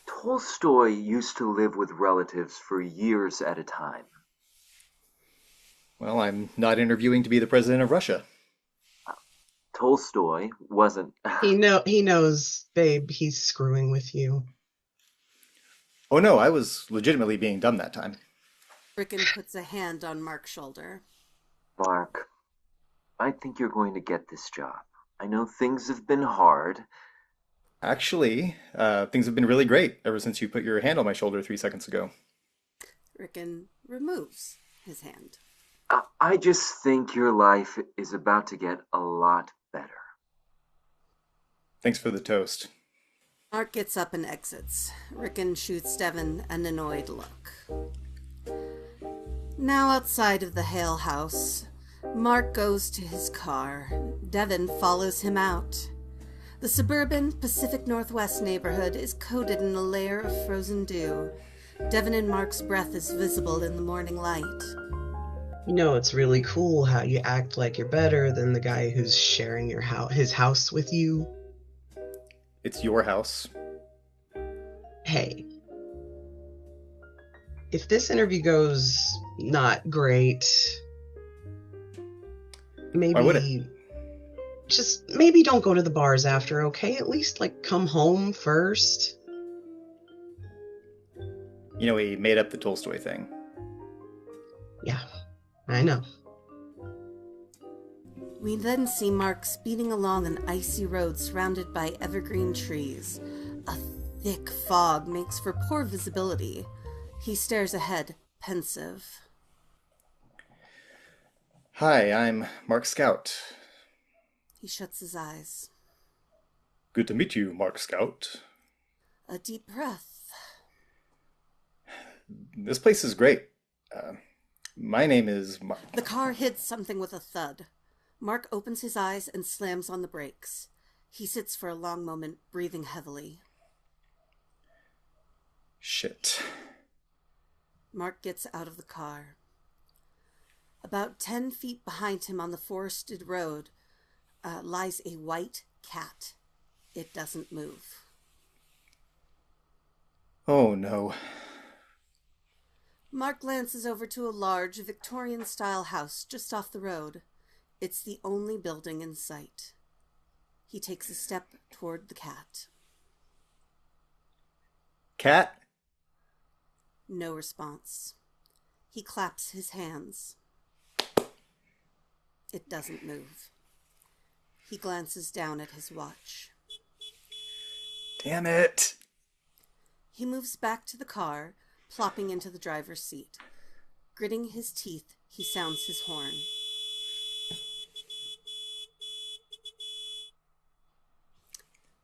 [SPEAKER 5] Tolstoy used to live with relatives for years at a time.
[SPEAKER 2] Well, I'm not interviewing to be the president of Russia.
[SPEAKER 5] Tolstoy wasn't...
[SPEAKER 9] He knows, babe, he's screwing with you.
[SPEAKER 2] Oh no, I was legitimately being dumb that time.
[SPEAKER 10] Ricken puts a hand on Mark's shoulder.
[SPEAKER 5] Mark, I think you're going to get this job. I know things have been hard.
[SPEAKER 2] Actually, things have been really great ever since you put your hand on my shoulder 3 seconds ago.
[SPEAKER 10] Ricken removes his hand.
[SPEAKER 5] I just think your life is about to get a lot better.
[SPEAKER 2] Thanks for the toast.
[SPEAKER 10] Mark gets up and exits. Ricken shoots Devon an annoyed look. Now outside of the Hale house, Mark goes to his car. Devon follows him out. The suburban Pacific Northwest neighborhood is coated in a layer of frozen dew. Devon and Mark's breath is visible in the morning light.
[SPEAKER 9] You know, it's really cool how you act like you're better than the guy who's sharing his house with you.
[SPEAKER 2] It's your house.
[SPEAKER 9] Hey, if this interview goes not great,
[SPEAKER 2] Why would it?
[SPEAKER 9] maybe don't go to the bars after, okay? At least, come home first.
[SPEAKER 2] You know, he made up the Tolstoy thing.
[SPEAKER 9] Yeah, I know.
[SPEAKER 10] We then see Mark speeding along an icy road surrounded by evergreen trees. A thick fog makes for poor visibility. He stares ahead, pensive.
[SPEAKER 2] Hi, I'm Mark Scout.
[SPEAKER 10] He shuts his eyes.
[SPEAKER 2] Good to meet you, Mark Scout.
[SPEAKER 10] A deep breath.
[SPEAKER 2] This place is great. My name is Mark.
[SPEAKER 10] The car hits something with a thud. Mark opens his eyes and slams on the brakes. He sits for a long moment, breathing heavily.
[SPEAKER 2] Shit.
[SPEAKER 10] Mark gets out of the car. About 10 feet behind him on the forested road lies a white cat. It doesn't move.
[SPEAKER 2] Oh no.
[SPEAKER 10] Mark glances over to a large Victorian-style house just off the road. It's the only building in sight. He takes a step toward the cat.
[SPEAKER 2] Cat?
[SPEAKER 10] No response. He claps his hands. It doesn't move. He glances down at his watch.
[SPEAKER 2] Damn it.
[SPEAKER 10] He moves back to the car, plopping into the driver's seat. Gritting his teeth, he sounds his horn.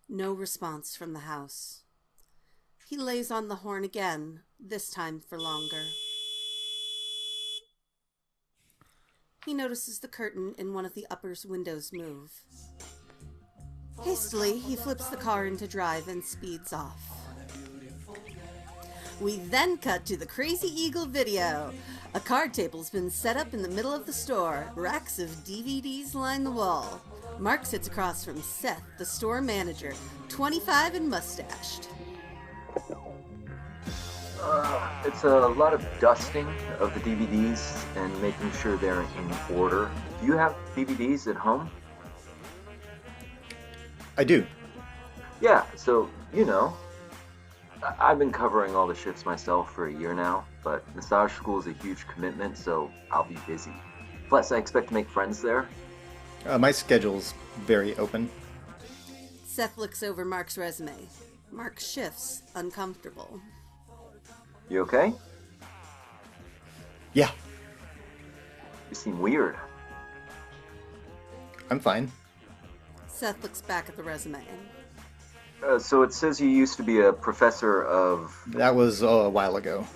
[SPEAKER 10] No response from the house. He lays on the horn again, this time for longer. He notices the curtain in one of the upper windows move. Hastily, he flips the car into drive and speeds off. We then cut to the Crazy Eagle video. A card table's been set up in the middle of the store. Racks of DVDs line the wall. Mark sits across from Seth, the store manager, 25 and mustached.
[SPEAKER 5] It's a lot of dusting of the DVDs and making sure they're in order. Do you have DVDs at home?
[SPEAKER 2] I do.
[SPEAKER 5] Yeah, so, you know, I've been covering all the shifts myself for a year now, but massage school is a huge commitment, so I'll be busy. Plus, I expect to make friends there.
[SPEAKER 2] My schedule's very open.
[SPEAKER 10] Seth looks over Mark's resume. Mark shifts, uncomfortable.
[SPEAKER 5] You okay?
[SPEAKER 2] Yeah,
[SPEAKER 5] You seem weird.
[SPEAKER 2] I'm fine.
[SPEAKER 10] Seth looks back at the resume.
[SPEAKER 5] So it says you used to be a professor of...
[SPEAKER 2] That was a while ago.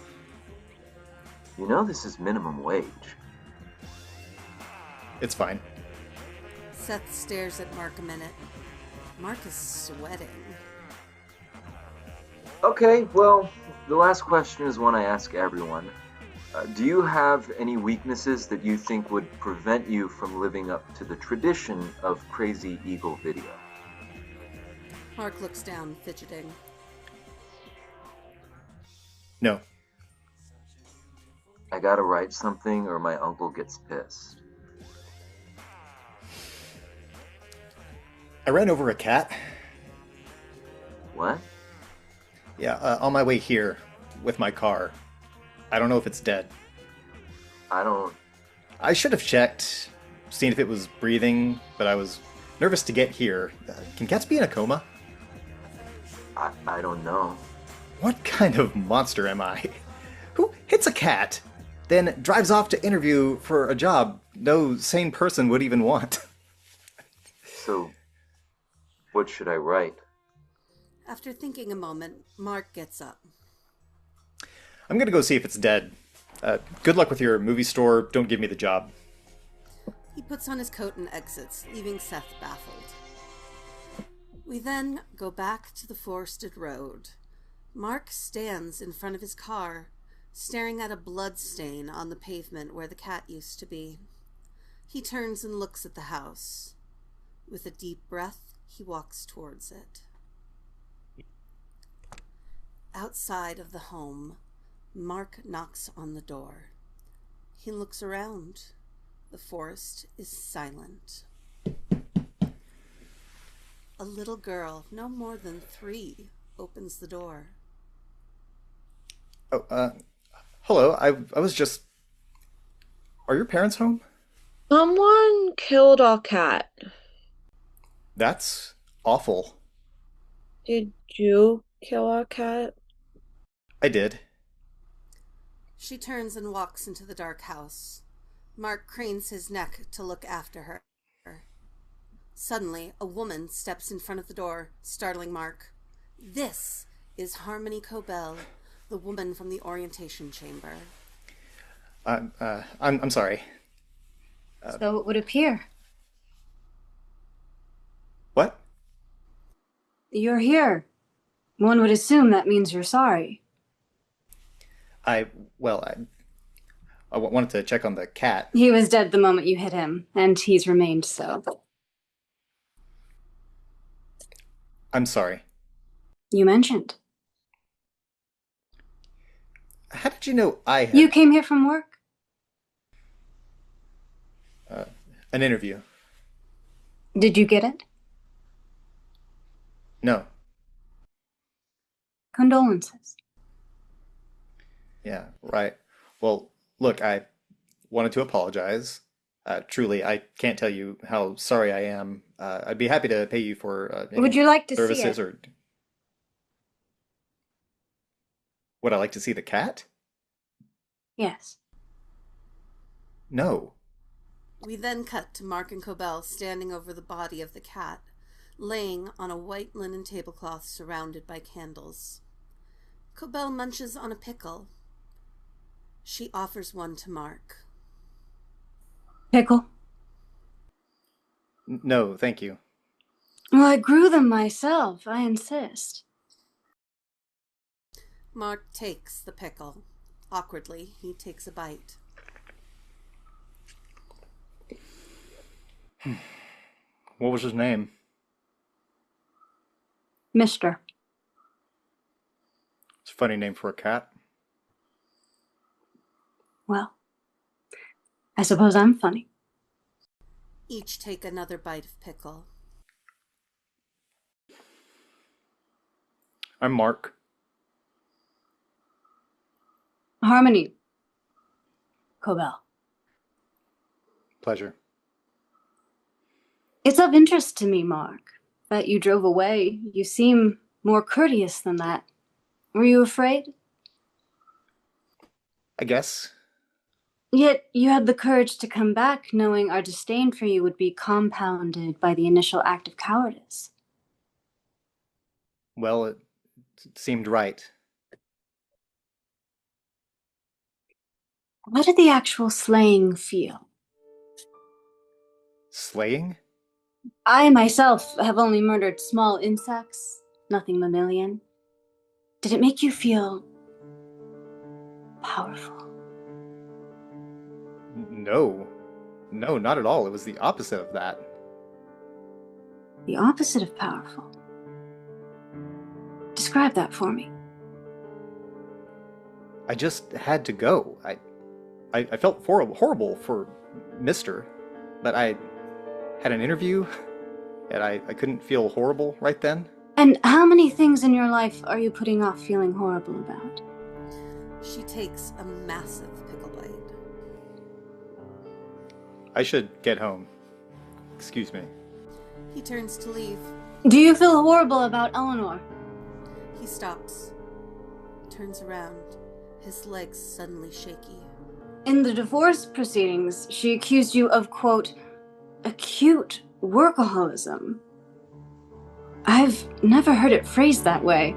[SPEAKER 5] You know this is minimum wage.
[SPEAKER 2] It's fine.
[SPEAKER 10] Seth stares at Mark a minute. Mark is sweating.
[SPEAKER 5] Okay, well, the last question is one I ask everyone. Do you have any weaknesses that you think would prevent you from living up to the tradition of Crazy Eagle video?
[SPEAKER 10] Mark looks down, fidgeting.
[SPEAKER 2] No.
[SPEAKER 5] I gotta write something or my uncle gets pissed.
[SPEAKER 2] I ran over a cat.
[SPEAKER 5] What?
[SPEAKER 2] Yeah, on my way here with my car. I don't know if it's dead. I should have checked, seen if it was breathing, but I was nervous to get here. Can cats be in a coma?
[SPEAKER 5] I don't know.
[SPEAKER 2] What kind of monster am I? Who hits a cat, then drives off to interview for a job no sane person would even want?
[SPEAKER 5] So, what should I write?
[SPEAKER 10] After thinking a moment, Mark gets up.
[SPEAKER 2] I'm gonna go see if it's dead. Good luck with your movie store. Don't give me the job.
[SPEAKER 10] He puts on his coat and exits, leaving Seth baffled. We then go back to the forested road. Mark stands in front of his car, staring at a blood stain on the pavement where the cat used to be. He turns and looks at the house. With a deep breath, he walks towards it. Outside of the home, Mark knocks on the door. He looks around. The forest is silent. A little girl, no more than 3, opens the door.
[SPEAKER 2] Oh, hello. I was just... Are your parents home?
[SPEAKER 6] Someone killed our cat.
[SPEAKER 2] That's awful.
[SPEAKER 6] Did you kill our cat?
[SPEAKER 2] I did.
[SPEAKER 10] She turns and walks into the dark house. Mark cranes his neck to look after her. Suddenly, a woman steps in front of the door, startling Mark. This is Harmony Cobel, the woman from the orientation chamber.
[SPEAKER 2] I'm sorry.
[SPEAKER 4] So it would appear.
[SPEAKER 2] What?
[SPEAKER 4] You're here. One would assume that means you're sorry.
[SPEAKER 2] I wanted to check on the cat.
[SPEAKER 4] He was dead the moment you hit him, and he's remained so.
[SPEAKER 2] I'm sorry.
[SPEAKER 4] You mentioned.
[SPEAKER 2] How did you know I had...
[SPEAKER 4] You came here from work?
[SPEAKER 2] An interview.
[SPEAKER 4] Did you get it?
[SPEAKER 2] No.
[SPEAKER 4] Condolences.
[SPEAKER 2] Yeah, right. Well, look, I wanted to apologize. Truly, I can't tell you how sorry I am. I'd be happy to pay you for any
[SPEAKER 4] Would you like to see
[SPEAKER 2] services
[SPEAKER 4] it?
[SPEAKER 2] or... Would I like to see the cat?
[SPEAKER 4] Yes.
[SPEAKER 2] No.
[SPEAKER 10] We then cut to Mark and Cobel standing over the body of the cat, laying on a white linen tablecloth surrounded by candles. Cobel munches on a pickle. She offers one to Mark.
[SPEAKER 4] Pickle?
[SPEAKER 2] No, thank you.
[SPEAKER 4] Well, I grew them myself, I insist.
[SPEAKER 10] Mark takes the pickle. Awkwardly, he takes a bite.
[SPEAKER 2] What was his name?
[SPEAKER 4] Mister.
[SPEAKER 2] It's a funny name for a cat.
[SPEAKER 4] Well, I suppose I'm funny.
[SPEAKER 10] Each take another bite of pickle.
[SPEAKER 2] I'm Mark.
[SPEAKER 4] Harmony. Cobel.
[SPEAKER 2] Pleasure.
[SPEAKER 4] It's of interest to me, Mark, that you drove away. You seem more courteous than that. Were you afraid?
[SPEAKER 2] I guess.
[SPEAKER 4] Yet you had the courage to come back, knowing our disdain for you would be compounded by the initial act of cowardice.
[SPEAKER 2] Well, it seemed right.
[SPEAKER 4] How did the actual slaying feel?
[SPEAKER 2] Slaying?
[SPEAKER 4] I myself have only murdered small insects, nothing mammalian. Did it make you feel powerful?
[SPEAKER 2] No. No, not at all. It was the opposite of that.
[SPEAKER 4] The opposite of powerful. Describe that for me.
[SPEAKER 2] I just had to go. I felt horrible for Mister, but I had an interview, and I couldn't feel horrible right then.
[SPEAKER 4] And how many things in your life are you putting off feeling horrible about?
[SPEAKER 10] She takes a massive pickle bite.
[SPEAKER 2] I should get home. Excuse me.
[SPEAKER 10] He turns to leave.
[SPEAKER 4] Do you feel horrible about Eleanor?
[SPEAKER 10] He stops. Turns around. His legs suddenly shaky.
[SPEAKER 4] In the divorce proceedings, she accused you of, quote, acute workaholism. I've never heard it phrased that way.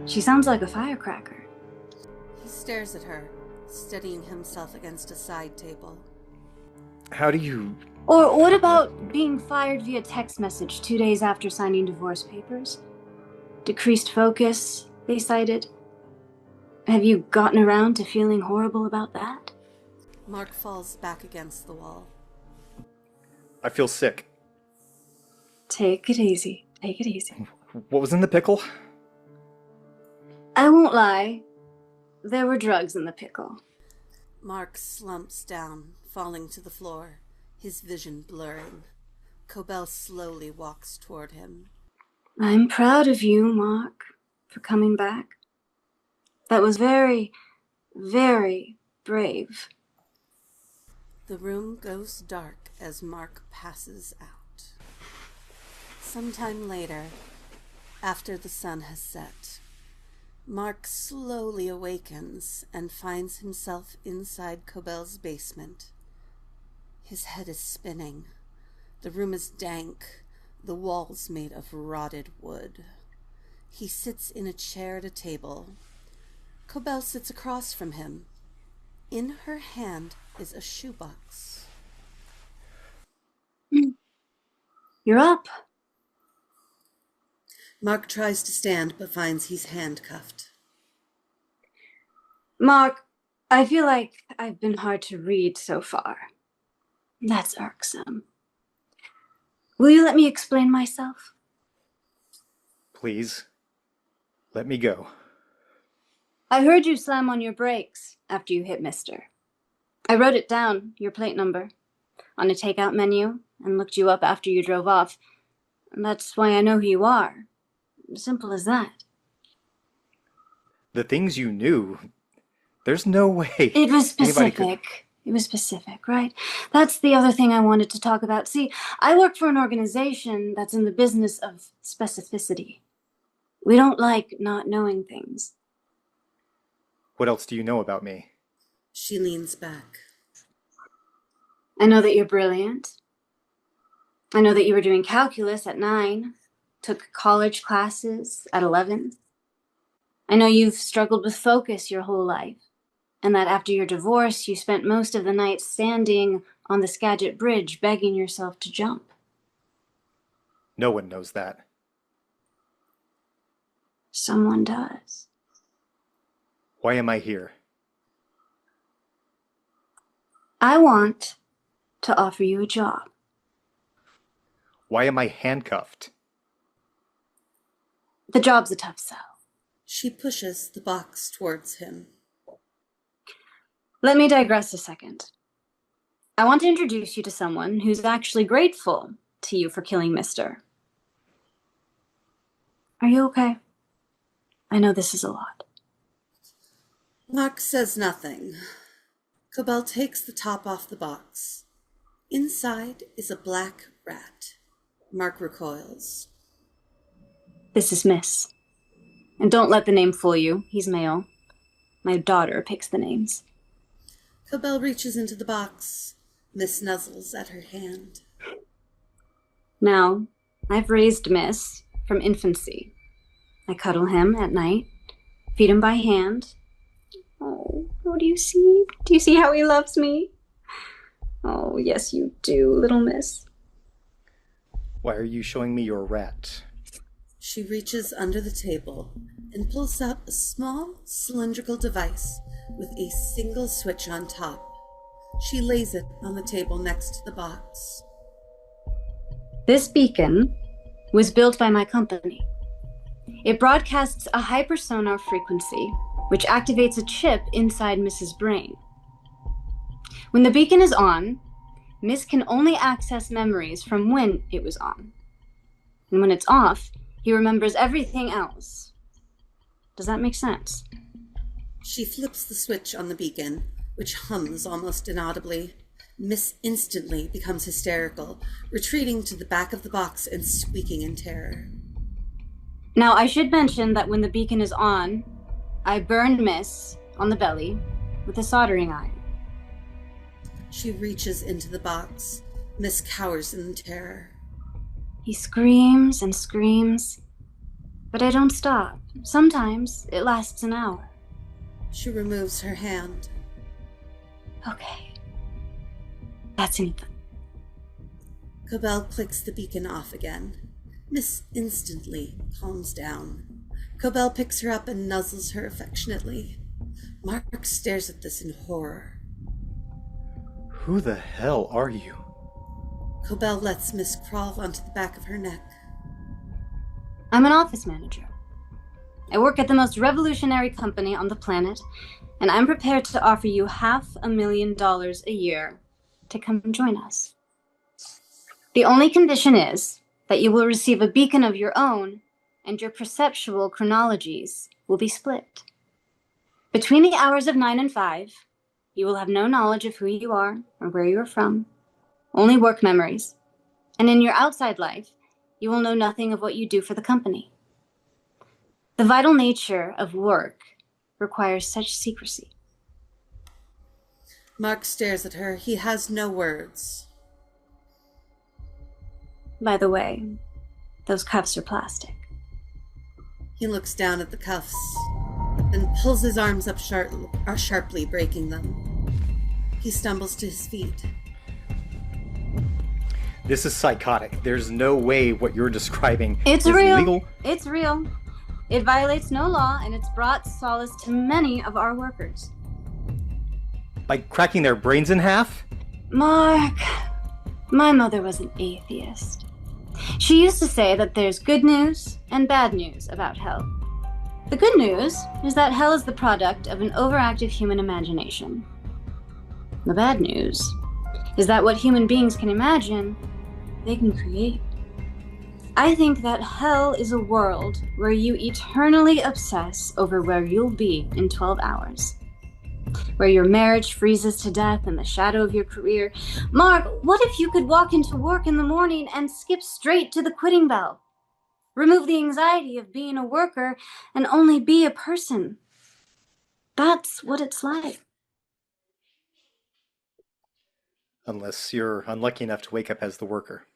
[SPEAKER 4] She sounds like a firecracker.
[SPEAKER 10] He stares at her, steadying himself against a side table.
[SPEAKER 2] How do you...
[SPEAKER 4] Or what about being fired via text message 2 days after signing divorce papers? Decreased focus, they cited. Have you gotten around to feeling horrible about that?
[SPEAKER 10] Mark falls back against the wall.
[SPEAKER 2] I feel sick.
[SPEAKER 4] Take it easy. Take it easy.
[SPEAKER 2] What was in the pickle?
[SPEAKER 4] I won't lie. There were drugs in the pickle.
[SPEAKER 10] Mark slumps down, falling to the floor, his vision blurring. Cobel slowly walks toward him.
[SPEAKER 4] I'm proud of you, Mark, for coming back. That was very, very brave.
[SPEAKER 10] The room goes dark as Mark passes out. Sometime later, after the sun has set, Mark slowly awakens and finds himself inside Cobel's basement. His head is spinning. The room is dank, the walls made of rotted wood. He sits in a chair at a table. Cobel sits across from him. In her hand is a shoebox.
[SPEAKER 4] You're up.
[SPEAKER 10] Mark tries to stand but finds he's handcuffed.
[SPEAKER 4] Mark, I feel like I've been hard to read so far. That's irksome. Will you let me explain myself?
[SPEAKER 2] Please, let me go.
[SPEAKER 4] I heard you slam on your brakes after you hit Mister. I wrote it down, your plate number, on a takeout menu and looked you up after you drove off. And that's why I know who you are. Simple as that.
[SPEAKER 2] The things you knew, there's no way.
[SPEAKER 4] It was
[SPEAKER 2] anybody
[SPEAKER 4] specific.
[SPEAKER 2] could...
[SPEAKER 4] It was specific, right? That's the other thing I wanted to talk about. See, I work for an organization that's in the business of specificity. We don't like not knowing things.
[SPEAKER 2] What else do you know about me?
[SPEAKER 10] She leans back.
[SPEAKER 4] I know that you're brilliant. I know that you were doing calculus at 9, took college classes at 11. I know you've struggled with focus your whole life, and that after your divorce, you spent most of the night standing on the Skagit Bridge begging yourself to jump.
[SPEAKER 2] No one knows that.
[SPEAKER 4] Someone does.
[SPEAKER 2] Why am I here?
[SPEAKER 4] I want to offer you a job.
[SPEAKER 2] Why am I handcuffed?
[SPEAKER 4] The job's a tough sell.
[SPEAKER 10] She pushes the box towards him.
[SPEAKER 4] Let me digress a second. I want to introduce you to someone who's actually grateful to you for killing Mister. Are you okay? I know this is a lot.
[SPEAKER 10] Mark says nothing. Cobel takes the top off the box. Inside is a black rat. Mark recoils.
[SPEAKER 4] This is Miss. And don't let the name fool you. He's male. My daughter picks the names.
[SPEAKER 10] Cobel reaches into the box. Miss nuzzles at her hand.
[SPEAKER 4] Now, I've raised Miss from infancy. I cuddle him at night, feed him by hand. Oh, do you see? Do you see how he loves me? Oh, yes, you do, little miss.
[SPEAKER 2] Why are you showing me your rat?
[SPEAKER 10] She reaches under the table and pulls out a small cylindrical device with a single switch on top. She lays it on the table next to the box.
[SPEAKER 4] This beacon was built by my company. It broadcasts a hypersonar frequency, which activates a chip inside Miss's brain. When the beacon is on, Miss can only access memories from when it was on. And when it's off, he remembers everything else. Does that make sense?
[SPEAKER 10] She flips the switch on the beacon, which hums almost inaudibly. Miss instantly becomes hysterical, retreating to the back of the box and squeaking in terror.
[SPEAKER 4] Now, I should mention that when the beacon is on, I burn Miss on the belly with a soldering iron.
[SPEAKER 10] She reaches into the box. Miss cowers in terror.
[SPEAKER 4] He screams and screams, but I don't stop. Sometimes it lasts an hour.
[SPEAKER 10] She removes her hand.
[SPEAKER 4] Okay. That's anything.
[SPEAKER 10] Cobel clicks the beacon off again. Miss instantly calms down. Cobel picks her up and nuzzles her affectionately. Mark stares at this in horror.
[SPEAKER 2] Who the hell are you?
[SPEAKER 10] Cobel lets Miss crawl onto the back of her neck.
[SPEAKER 4] I'm an office manager. I work at the most revolutionary company on the planet, and I'm prepared to offer you $500,000 a year to come join us. The only condition is that you will receive a beacon of your own, and your perceptual chronologies will be split. Between the hours of 9 and 5, you will have no knowledge of who you are or where you are from, only work memories. And in your outside life, you will know nothing of what you do for the company. The vital nature of work requires such secrecy.
[SPEAKER 10] Mark stares at her. He has no words.
[SPEAKER 4] By the way, those cuffs are plastic.
[SPEAKER 10] He looks down at the cuffs, then pulls his arms up sharply, breaking them. He stumbles to his feet.
[SPEAKER 2] This is psychotic. There's no way what you're describing
[SPEAKER 4] It's
[SPEAKER 2] is
[SPEAKER 4] real.
[SPEAKER 2] legal.
[SPEAKER 4] It's real. It violates no law, and it's brought solace to many of our workers.
[SPEAKER 2] By cracking their brains in half?
[SPEAKER 4] Mark, my mother was an atheist. She used to say that there's good news and bad news about hell. The good news is that hell is the product of an overactive human imagination. The bad news is that what human beings can imagine, they can create. I think that hell is a world where you eternally obsess over where you'll be in 12 hours. Where your marriage freezes to death in the shadow of your career. Mark, what if you could walk into work in the morning and skip straight to the quitting bell? Remove the anxiety of being a worker and only be a person. That's what it's like.
[SPEAKER 2] Unless you're unlucky enough to wake up as the worker.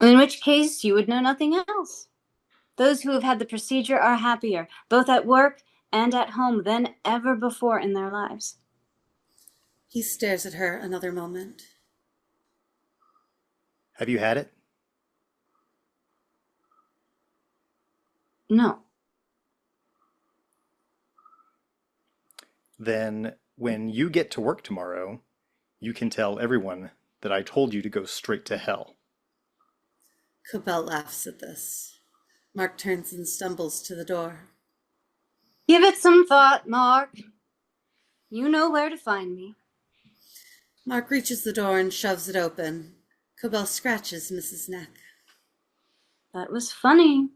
[SPEAKER 4] In which case, you would know nothing else. Those who have had the procedure are happier, both at work and at home, than ever before in their lives.
[SPEAKER 10] He stares at her another moment.
[SPEAKER 2] Have you had it?
[SPEAKER 4] No.
[SPEAKER 2] Then when you get to work tomorrow, you can tell everyone that I told you to go straight to hell.
[SPEAKER 10] Cobel laughs at this. Mark turns and stumbles to the door.
[SPEAKER 4] Give it some thought, Mark. You know where to find me.
[SPEAKER 10] Mark reaches the door and shoves it open. Cobel scratches Mrs. neck.
[SPEAKER 4] That was funny.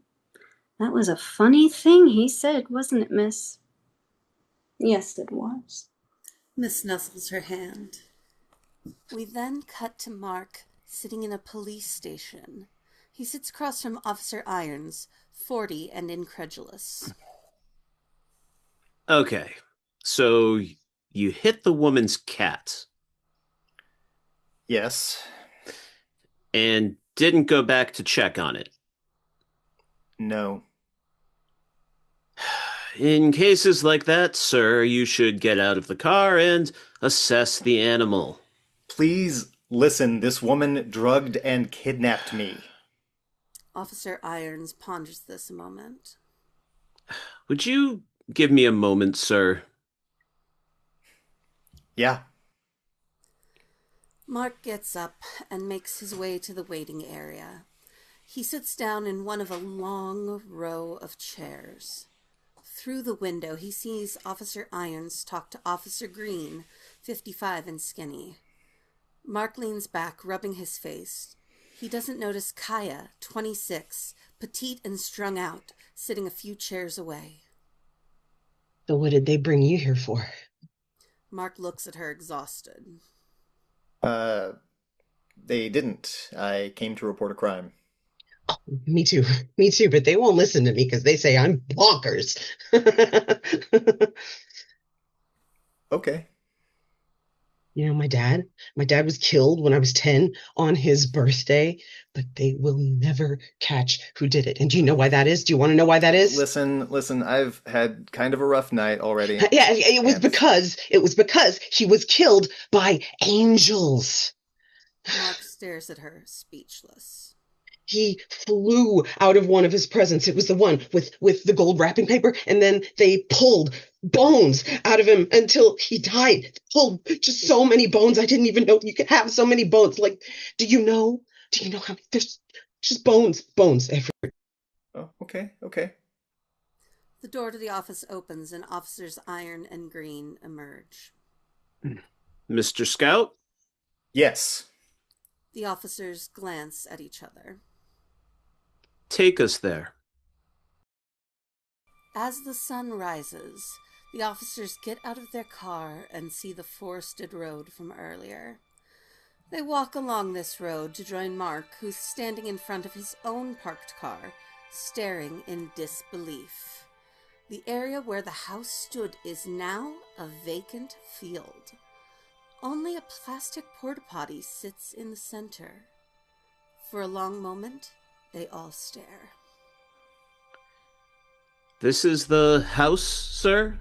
[SPEAKER 4] That was a funny thing he said, wasn't it, miss? Yes, it was.
[SPEAKER 10] Miss nuzzles her hand.
[SPEAKER 11] We then cut to Mark sitting in a police station. He sits across from Officer Irons, 40 and incredulous.
[SPEAKER 7] Okay, so you hit the woman's cat.
[SPEAKER 2] Yes.
[SPEAKER 7] And didn't go back to check on it.
[SPEAKER 2] No.
[SPEAKER 7] In cases like that, sir, you should get out of the car and assess the animal.
[SPEAKER 2] Please listen, this woman drugged and kidnapped me.
[SPEAKER 11] Officer Irons ponders this a moment.
[SPEAKER 7] Would you give me a moment, sir?
[SPEAKER 2] Yeah.
[SPEAKER 11] Mark gets up and makes his way to the waiting area. He sits down in one of a long row of chairs. Through the window, he sees Officer Irons talk to Officer Green, 55 and skinny. Mark leans back, rubbing his face. He doesn't notice Kaya, 26, petite and strung out, sitting a few chairs away.
[SPEAKER 9] So what did they bring you here for?
[SPEAKER 11] Mark looks at her exhausted.
[SPEAKER 2] They didn't. I came to report a crime.
[SPEAKER 9] Oh, me too, but they won't listen to me because they say I'm bonkers.
[SPEAKER 2] Okay.
[SPEAKER 9] You know, my dad was killed when I was 10 on his birthday, but they will never catch who did it. And do you know why that is? Do you want to know why that is?
[SPEAKER 2] Listen, I've had kind of a rough night already.
[SPEAKER 9] Yeah, it was because she was killed by angels.
[SPEAKER 11] Mark stares at her, speechless.
[SPEAKER 9] He flew out of one of his presents. It was the one with the gold wrapping paper, and then they pulled bones out of him until he died. They pulled just so many bones. I didn't even know you could have so many bones. Like, do you know how many? There's just bones everywhere.
[SPEAKER 2] Oh, okay.
[SPEAKER 11] The door to the office opens and officers Iron and Green emerge.
[SPEAKER 7] Mr. Scout?
[SPEAKER 2] Yes.
[SPEAKER 11] The officers glance at each other.
[SPEAKER 7] Take us there.
[SPEAKER 11] As the sun rises, the officers get out of their car and see the forested road from earlier. They walk along this road to join Mark, who's standing in front of his own parked car, staring in disbelief. The area where the house stood is now a vacant field. Only a plastic porta-potty sits in the center. For a long moment, they all stare.
[SPEAKER 7] This is the house, sir?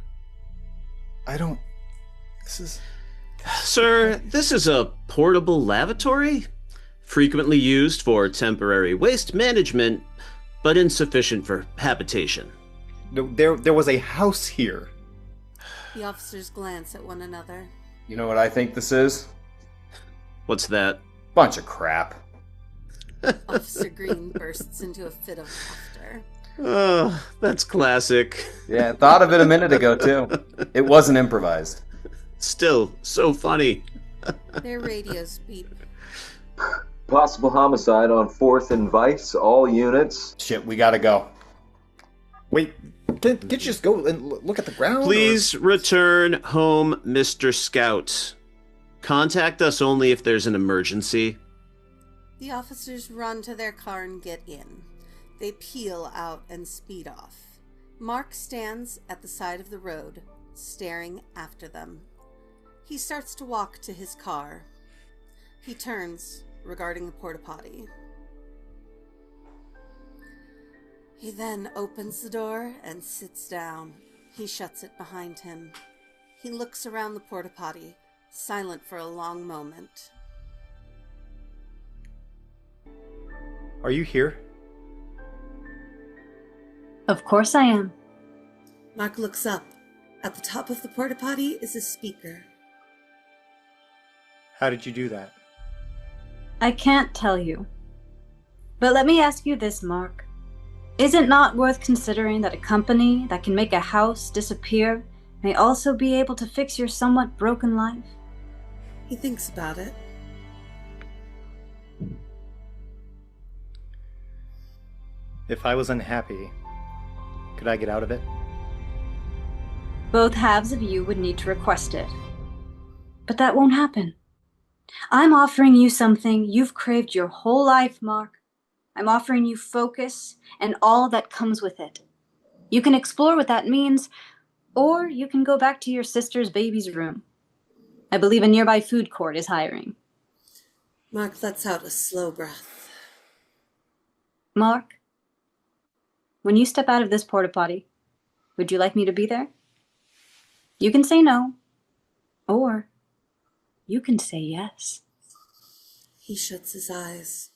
[SPEAKER 7] Sir, this is a portable lavatory, frequently used for temporary waste management, but insufficient for habitation.
[SPEAKER 2] No, there was a house here.
[SPEAKER 11] The officers glance at one another.
[SPEAKER 8] You know what I think this is?
[SPEAKER 7] What's that?
[SPEAKER 8] Bunch of crap.
[SPEAKER 11] Officer Green bursts into a fit of laughter.
[SPEAKER 7] Oh, that's classic.
[SPEAKER 8] Yeah, thought of it a minute ago, too. It wasn't improvised.
[SPEAKER 7] Still, so funny.
[SPEAKER 11] Their radios beep.
[SPEAKER 5] Possible homicide on 4th and Vice, all units.
[SPEAKER 8] Shit, we gotta go.
[SPEAKER 2] Wait, can't you just go and look at the ground?
[SPEAKER 7] Please return home, Mr. Scout. Contact us only if there's an emergency.
[SPEAKER 11] The officers run to their car and get in. They peel out and speed off. Mark stands at the side of the road, staring after them. He starts to walk to his car. He turns, regarding the porta-potty. He then opens the door and sits down. He shuts it behind him. He looks around the porta-potty, silent for a long moment.
[SPEAKER 2] Are you here?
[SPEAKER 4] Of course I am.
[SPEAKER 11] Mark looks up. At the top of the porta-potty is a speaker.
[SPEAKER 2] How did you do that?
[SPEAKER 4] I can't tell you. But let me ask you this, Mark. Is it not worth considering that a company that can make a house disappear may also be able to fix your somewhat broken life?
[SPEAKER 11] He thinks about it.
[SPEAKER 2] If I was unhappy, could I get out of it?
[SPEAKER 4] Both halves of you would need to request it. But that won't happen. I'm offering you something you've craved your whole life, Mark. I'm offering you focus and all that comes with it. You can explore what that means, or you can go back to your sister's baby's room. I believe a nearby food court is hiring.
[SPEAKER 11] Mark lets out a slow breath.
[SPEAKER 4] Mark, when you step out of this porta-potty, would you like me to be there? You can say no, or you can say yes.
[SPEAKER 11] He shuts his eyes.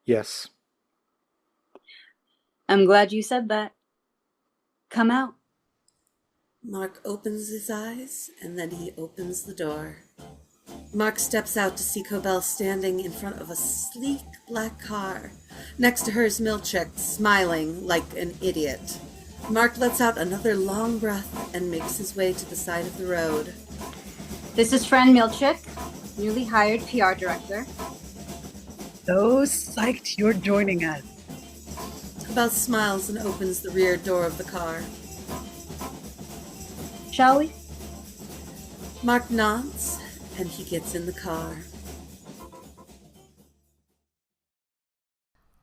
[SPEAKER 2] Yes.
[SPEAKER 4] I'm glad you said that. Come out.
[SPEAKER 11] Mark opens his eyes, and then he opens the door. Mark steps out to see Cobel standing in front of a sleek black car. Next to her is Milchick, smiling like an idiot. Mark lets out another long breath and makes his way to the side of the road.
[SPEAKER 4] This is friend Milchick, newly hired PR director.
[SPEAKER 12] So psyched you're joining us.
[SPEAKER 11] Cobel smiles and opens the rear door of the car.
[SPEAKER 4] Shall we?
[SPEAKER 11] Mark nods, and he gets in the car.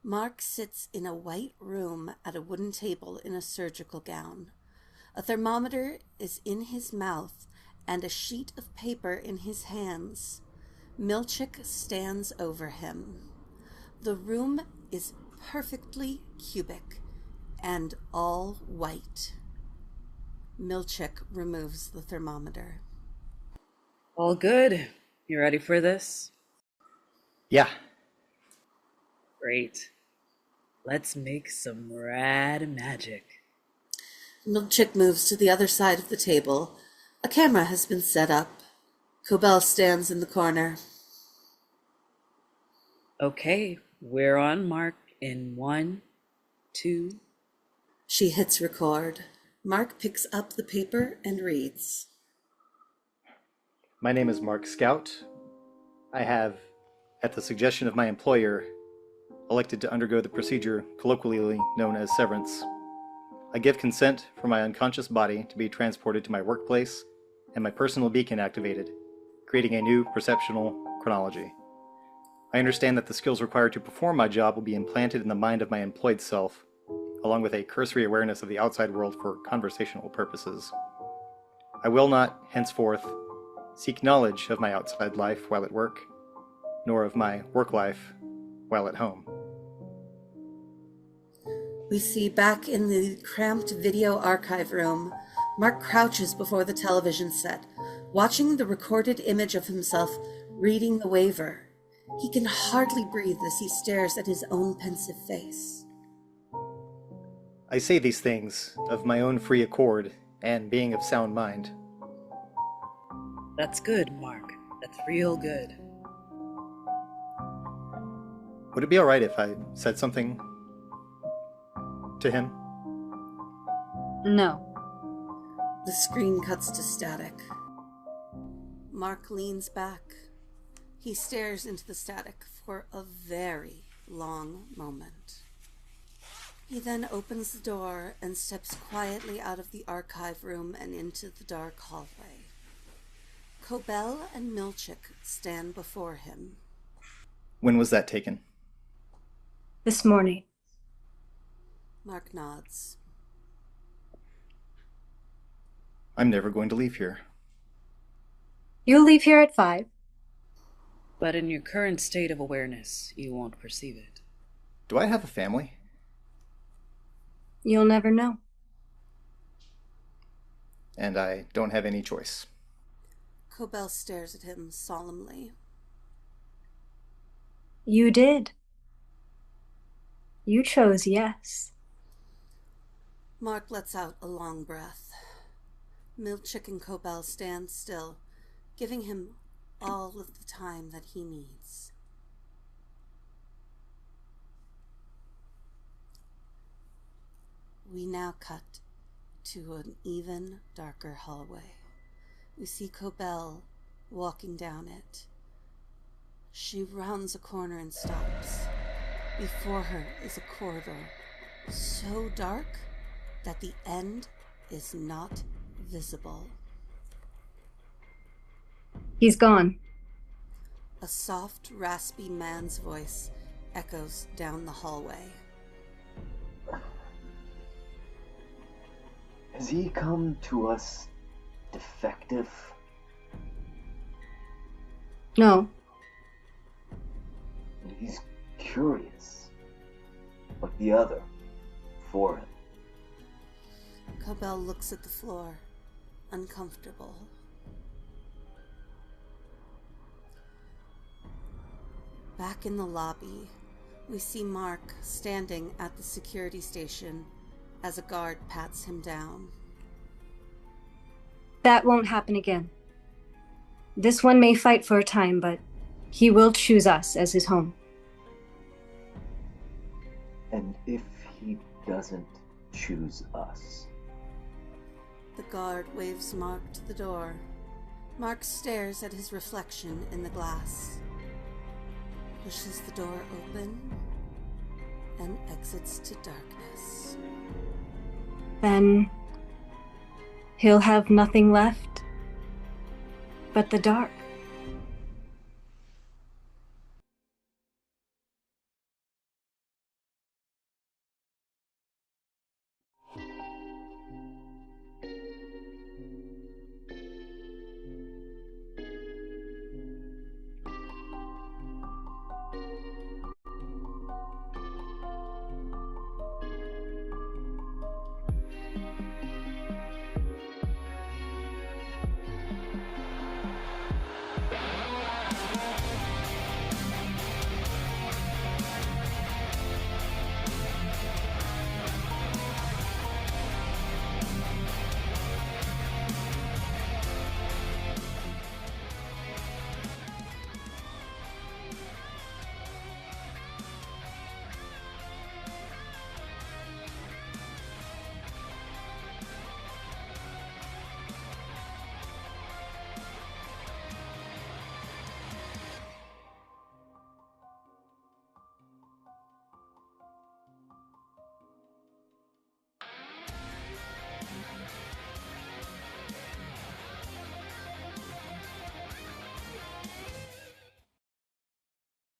[SPEAKER 11] Mark sits in a white room at a wooden table in a surgical gown. A thermometer is in his mouth and a sheet of paper in his hands. Milchick stands over him. The room is perfectly cubic and all white. Milchick removes the thermometer.
[SPEAKER 3] All good. You ready for this?
[SPEAKER 2] Yeah.
[SPEAKER 3] Great. Let's make some rad magic.
[SPEAKER 11] Milchick moves to the other side of the table. A camera has been set up. Cobel stands in the corner.
[SPEAKER 3] Okay, we're on, Mark, in 1, 2.
[SPEAKER 11] She hits record. Mark picks up the paper and reads.
[SPEAKER 2] My name is Mark Scout. I have, at the suggestion of my employer, elected to undergo the procedure colloquially known as severance. I give consent for my unconscious body to be transported to my workplace and my personal beacon activated, creating a new perceptual chronology. I understand that the skills required to perform my job will be implanted in the mind of my employed self, along with a cursory awareness of the outside world for conversational purposes. I will not, henceforth, seek knowledge of my outside life while at work, nor of my work life while at home.
[SPEAKER 11] We see back in the cramped video archive room, Mark crouches before the television set, watching the recorded image of himself reading the waiver. He can hardly breathe as he stares at his own pensive face.
[SPEAKER 2] I say these things of my own free accord and being of sound mind.
[SPEAKER 3] That's good, Mark. That's real good.
[SPEAKER 2] Would it be alright if I said something to him?
[SPEAKER 4] No.
[SPEAKER 11] The screen cuts to static. Mark leans back. He stares into the static for a very long moment. He then opens the door and steps quietly out of the archive room and into the dark hallway. Cobel and Milchick stand before him.
[SPEAKER 2] When was that taken?
[SPEAKER 4] This morning.
[SPEAKER 11] Mark nods.
[SPEAKER 2] I'm never going to leave here.
[SPEAKER 4] You'll leave here at 5.
[SPEAKER 3] But in your current state of awareness, you won't perceive it.
[SPEAKER 2] Do I have a family?
[SPEAKER 4] You'll never know.
[SPEAKER 2] And I don't have any choice.
[SPEAKER 11] Cobel stares at him solemnly.
[SPEAKER 4] You did. You chose yes.
[SPEAKER 11] Mark lets out a long breath. Milchick and Cobel stand still, giving him all of the time that he needs. We now cut to an even darker hallway. We see Cobel walking down it. She rounds a corner and stops. Before her is a corridor so dark that the end is not visible.
[SPEAKER 4] He's gone.
[SPEAKER 11] A soft, raspy man's voice echoes down the hallway.
[SPEAKER 5] Has he come to us defective?
[SPEAKER 4] No.
[SPEAKER 5] He's curious. Like the other, for him.
[SPEAKER 11] Cobel looks at the floor, uncomfortable. Back in the lobby, we see Mark standing at the security station as a guard pats him down.
[SPEAKER 4] That won't happen again. This one may fight for a time, but he will choose us as his home.
[SPEAKER 5] And if he doesn't choose us?
[SPEAKER 11] The guard waves Mark to the door. Mark stares at his reflection in the glass, pushes the door open, and exits to darkness.
[SPEAKER 4] Then he'll have nothing left but the dark.